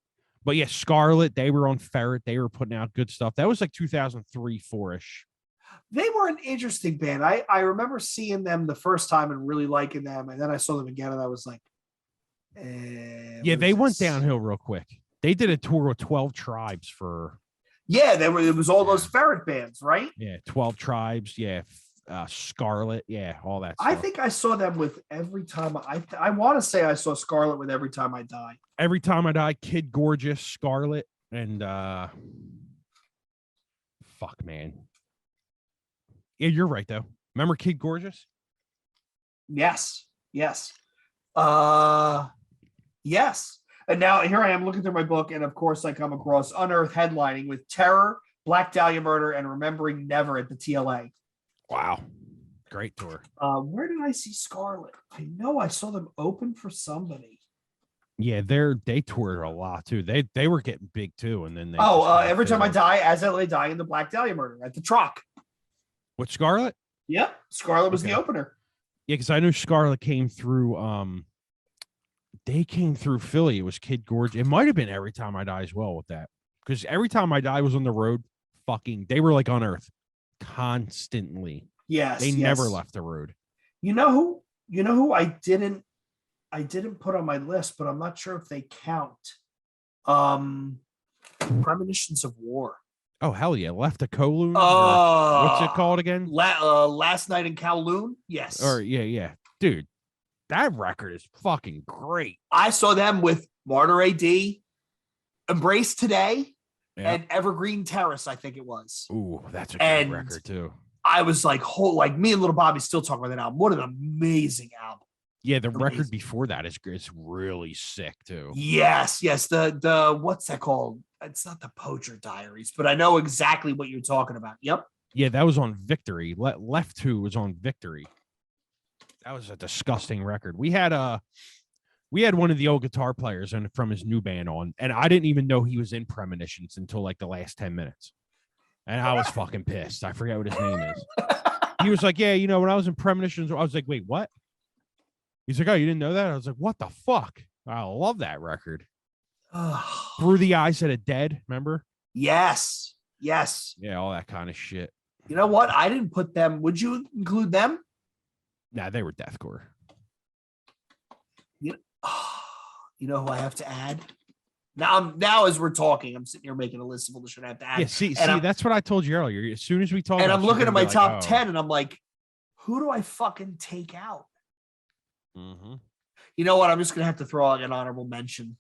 But yeah, Scarlet, they were on Ferret. They were putting out good stuff. That was like 2003, 4-ish. They were an interesting band. I remember seeing them the first time and really liking them. And then I saw them again and I was like, yeah, they went downhill real quick. They did a tour with 12 Tribes for. Yeah, it was all those Ferret bands, right? Yeah, 12 Tribes. Yeah. Scarlet, yeah, all that stuff. I think I saw them with Every Time I want to say I saw Scarlet with Every Time I Die. Every Time I Die, Kid Gorgeous, Scarlet, and fuck, man. Yeah, you're right though. Remember Kid Gorgeous? Yes. Yes. And now here I am looking through my book, and of course I come across Unearth headlining with Terror, Black Dahlia Murder, and Remembering Never at the TLA. Wow. Great tour. Where did I see Scarlet? I know I saw them open for somebody. Yeah, they toured a lot too. They were getting big too. And then Every Time I Die, As I Lay Dying, the Black Dahlia Murder at the Truck. With Scarlet? Yep. Scarlet was the opener. Yeah, because I knew Scarlet came through they came through Philly. It was Kid Gorgeous. It might have been Every Time I Die as well with that. Because Every Time I Die was on the road, they were like Unearth. Constantly. Yes. They never left the road. You know who I didn't put on my list, but I'm not sure if they count. Premonitions of War. Oh hell yeah. Left a Kowloon. What's it called again? Last Night in Kowloon. Yes. Or yeah. Dude, that record is fucking great. I saw them with Martyr AD, Embrace Today. And Evergreen Terrace, I think it was. Ooh, that's a good record too. I was like, me and Little Bobby still talk about that album. What an amazing album! Yeah, the record before that is really sick too. Yes. The what's that called? It's not the Poacher Diaries, but I know exactly what you're talking about. Yep. Yeah, that was on Victory. Left 2 was on Victory. That was a disgusting record. We had one of the old guitar players from his new band on, and I didn't even know he was in Premonitions until like the last 10 minutes. And I was fucking pissed. I forget what his name is. He was like, yeah, when I was in Premonitions, I was like, wait, what? He's like, oh, you didn't know that? I was like, what the fuck? I love that record. Through the Eyes of the Dead, remember? Yes. Yeah, all that kind of shit. You know what? I didn't put them. Would you include them? Nah, they were deathcore. You know who I have to add? Now as we're talking, I'm sitting here making a list of all the shit I have to add. Yeah, see, that's what I told you earlier. As soon as we talk, and I'm looking at my top 10, and I'm like, who do I fucking take out? Mm-hmm. You know what? I'm just gonna have to throw out an honorable mention.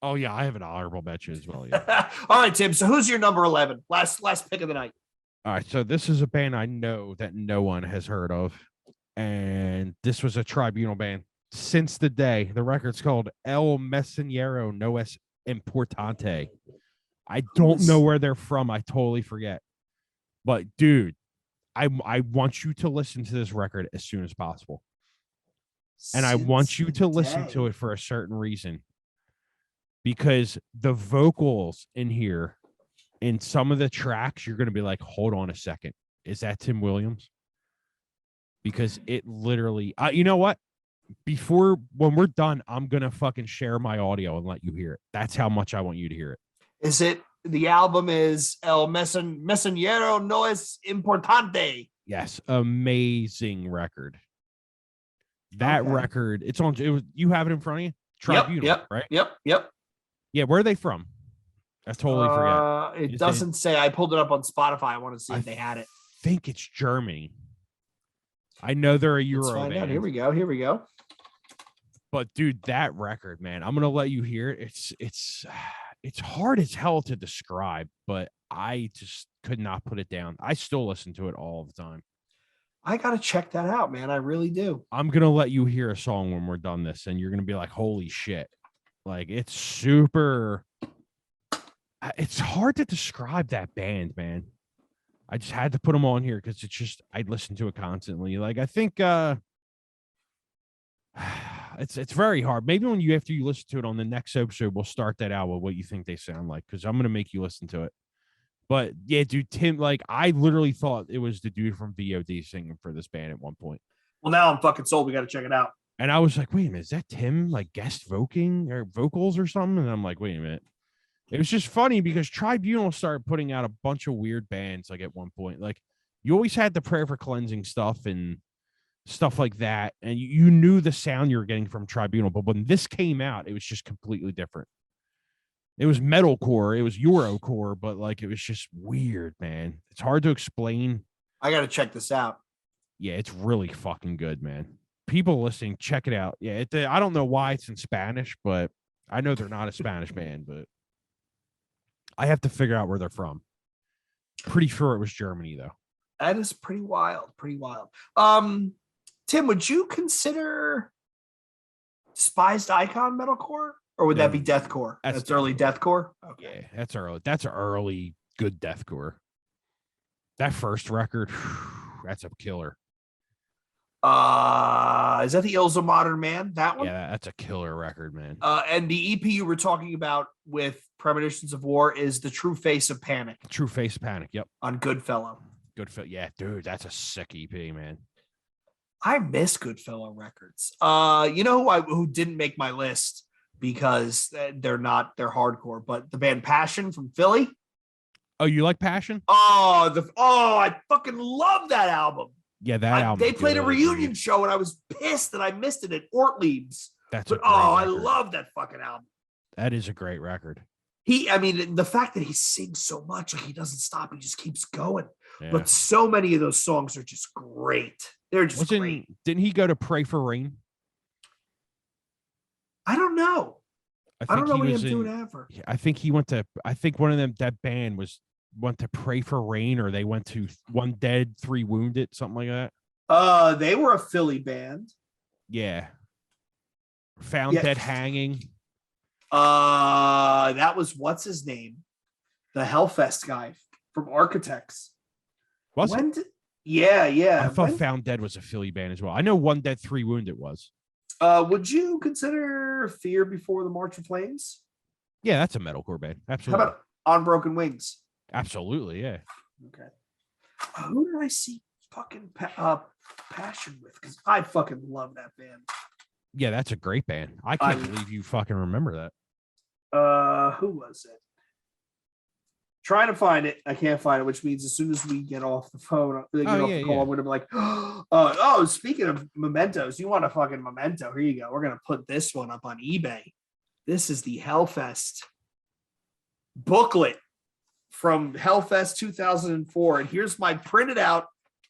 Oh yeah, I have an honorable mention as well. Yeah. All right, Tim. So who's your number 11? Last pick of the night. All right, so this is a band I know that no one has heard of, and this was a tribunal band. Since the Day. The record's called El Mesonero No Es Importante. I don't know where they're from. I totally forget. But dude, I want you to listen to this record as soon as possible. And I want you to listen to it for a certain reason. because the vocals in here in some of the tracks, you're going to be like, hold on a second. Is that Tim Williams? Because it literally, you know what? When we're done, I'm going to fucking share my audio and let you hear it. That's how much I want you to hear it. Is it, the album is El Mesonero No Es Importante. Yes. Amazing record. That record, you have it in front of you? Tribunal, right? Yep. Yeah, where are they from? I totally forget. It doesn't say. I pulled it up on Spotify. I want to see if they had it. I think it's Germany. I know they're a Euro band. Out. Here we go. But dude, that record, man, I'm gonna let you hear it. It's hard as hell to describe, but I just could not put it down. I still listen to it all the time. I gotta check that out, man. I really do. I'm gonna let you hear a song when we're done this, and you're gonna be like, "Holy shit!" Like it's super. It's hard to describe that band, man. I just had to put them on here because it's just I listen to it constantly. Like I think it's very hard. Maybe after you listen to it on the next episode, we'll start that out with what you think they sound like, because I'm gonna make you listen to it. But yeah, dude, Tim, like I literally thought it was the dude from VOD singing for this band at one point. Well, now I'm fucking sold. We got to check it out. And I was like, wait a minute, is that Tim like guest vocals or something? And I'm like, wait a minute. It was just funny because Tribunal started putting out a bunch of weird bands. Like at one point, like you always had the Prayer for Cleansing stuff and stuff like that. And you knew the sound you were getting from Tribunal. But when this came out, it was just completely different. It was metalcore. It was Eurocore, but like, it was just weird, man. It's hard to explain. I got to check this out. Yeah, it's really fucking good, man. People listening, check it out. Yeah, I don't know why it's in Spanish, but I know they're not a Spanish band, but I have to figure out where they're from. Pretty sure it was Germany, though. That is pretty wild. Tim, would you consider Despised Icon metalcore, or would that be deathcore? That's early deathcore. Okay. Yeah, that's early. That's early good deathcore. That first record, that's a killer. Is that the Ills of Modern Man? That one? Yeah, that's a killer record, man. And the EP you were talking about with Premonitions of War is The True Face of Panic. True Face of Panic, yep. On Goodfellow. Yeah, dude, that's a sick EP, man. I miss Goodfellow records. You know who didn't make my list because they're hardcore, but the band Passion from Philly. Oh, you like Passion? I fucking love that album. Yeah, that album. They played a reunion show and I was pissed that I missed it at Ortlieb's. I love that fucking album. That is a great record. The fact that he sings so much, like he doesn't stop, he just keeps going. Yeah. But so many of those songs are just great. They're just great. Didn't he go to Pray for Rain? I don't know. I don't know what he's doing ever. I think he went to. I think one of them, that band went to Pray for Rain, or they went to One Dead, Three Wounded, something like that. They were a Philly band. Yeah. Found Dead Hanging. That was what's his name, the Hellfest guy from Architects. Yeah. I thought Found Dead was a Philly band as well. I know One Dead, Three Wounded was. Would you consider Fear Before the March of Flames? Yeah, that's a metalcore band. Absolutely. How about On Broken Wings? Absolutely, yeah. Okay. Who did I see fucking Passion with? Because I fucking love that band. Yeah, that's a great band. I can't believe you fucking remember that. Who was it? Trying to find it. I can't find it, which means as soon as we get off the phone, the call, I'm going to be like, speaking of mementos, you want a fucking memento? Here you go. We're going to put this one up on eBay. This is the Hellfest booklet from Hellfest 2004. And here's my printed out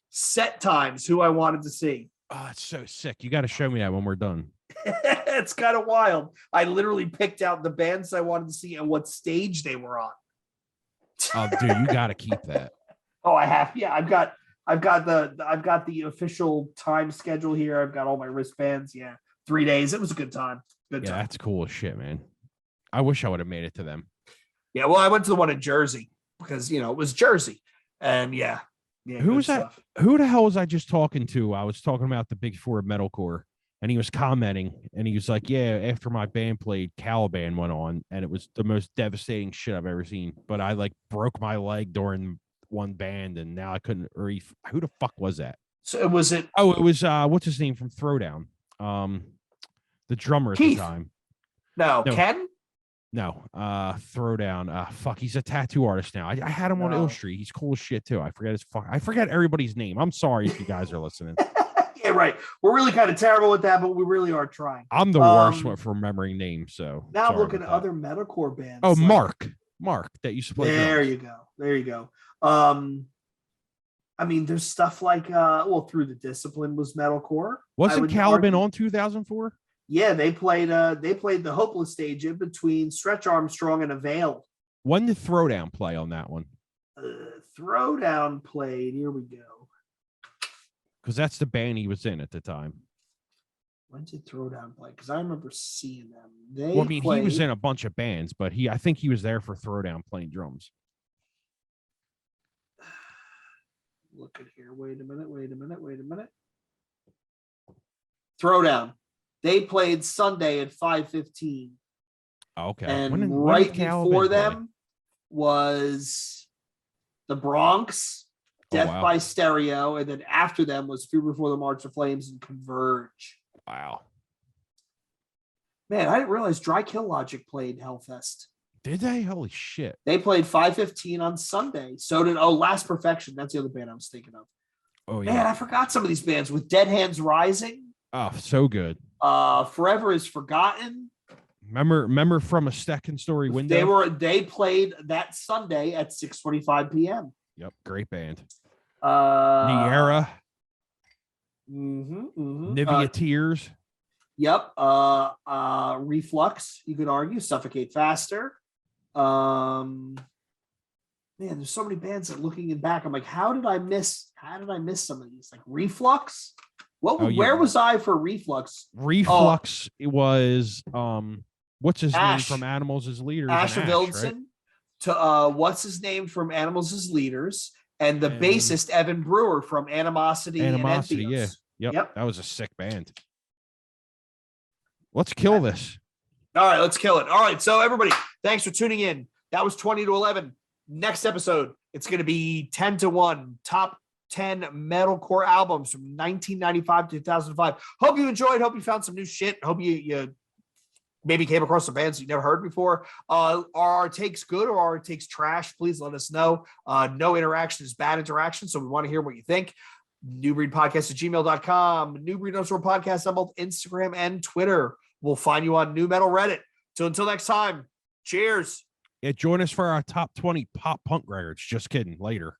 set times, who I wanted to see. Oh, it's so sick. You got to show me that when we're done. It's kind of wild. I literally picked out the bands I wanted to see and what stage they were on. Oh, dude, you got to keep that. Oh, I have. Yeah, I've got the official time schedule here. I've got all my wristbands. Yeah, 3 days. It was a good time. Good time. That's cool as shit, man. I wish I would have made it to them. Yeah, well, I went to the one in Jersey because it was Jersey, and yeah. Who was that? Who the hell was I just talking to? I was talking about the Big Four of metalcore, and he was commenting, and he was like, "Yeah, after my band played, Caliban went on, and it was the most devastating shit I've ever seen. But I like broke my leg during one band, and now I couldn't. Who the fuck was that? So was it? Oh, it was what's his name from Throwdown? The drummer at Keith. the time. No, No. Ken. No, Throwdown. Fuck, he's a tattoo artist now. I had him on Ill Street. He's cool as shit too. I forget everybody's name. I'm sorry if you guys are listening. Yeah, right. We're really kind of terrible with that, but we really are trying. I'm the worst one for remembering names. So now I'm looking at other metalcore bands. Oh, like, Mark, that used to play. There you go. I mean, there's stuff like Through the Discipline was metalcore. Wasn't Caliban on 2004? Yeah, they played the Hopeless stage in between Stretch Armstrong and Avail. When did Throwdown play on that one? Throwdown played. Here we go. Because that's the band he was in at the time. When did Throwdown play? Because I remember seeing them. He was in a bunch of bands, but I think he was there for Throwdown playing drums. Look at here. Wait a minute. Throwdown. They played Sunday at 5:15. Okay. And right before them was the Bronx, Death by Stereo, and then after them was Fear Before the March of Flames and Converge. Wow. Man, I didn't realize Dry Kill Logic played Hellfest. Did they? Holy shit. They played 5:15 on Sunday. So did Last Perfection. That's the other band I was thinking of. Oh, yeah. Man, I forgot some of these bands with Dead Hands Rising. Oh, so good. Forever is Forgotten. Remember From a Second Story Window? They played that Sunday at 6:25 p.m. Yep, great band. Niera. Nivea Tears. Yep. Reflux, you could argue. Suffocate Faster. Man, there's so many bands that looking back, I'm like, how did I miss some of these? Like Reflux? Where was I for Reflux? Reflux, it was what's his name from Animals as Leaders? Asher Vildson. Right? To what's his name from Animals as Leaders, and the bassist Evan Brewer from Animosity, and Entheos. Yeah. Yep. That was a sick band. Let's kill this. All right, let's kill it. All right, so everybody, thanks for tuning in. That was 20 to 11. Next episode, it's going to be 10 to 1. Top 10 metalcore albums from 1995 to 2005. Hope you enjoyed. Hope you found some new shit. Hope you maybe came across some bands you never heard before. Are our takes good or are our takes trash? Please let us know. No interaction is bad interaction, so we want to hear what you think. newbreedpodcast@gmail.com. newbreed_podcast on both Instagram and Twitter. We'll find you on New Metal Reddit. So until next time, cheers. Yeah, join us for our top 20 pop punk records. Just kidding. Later.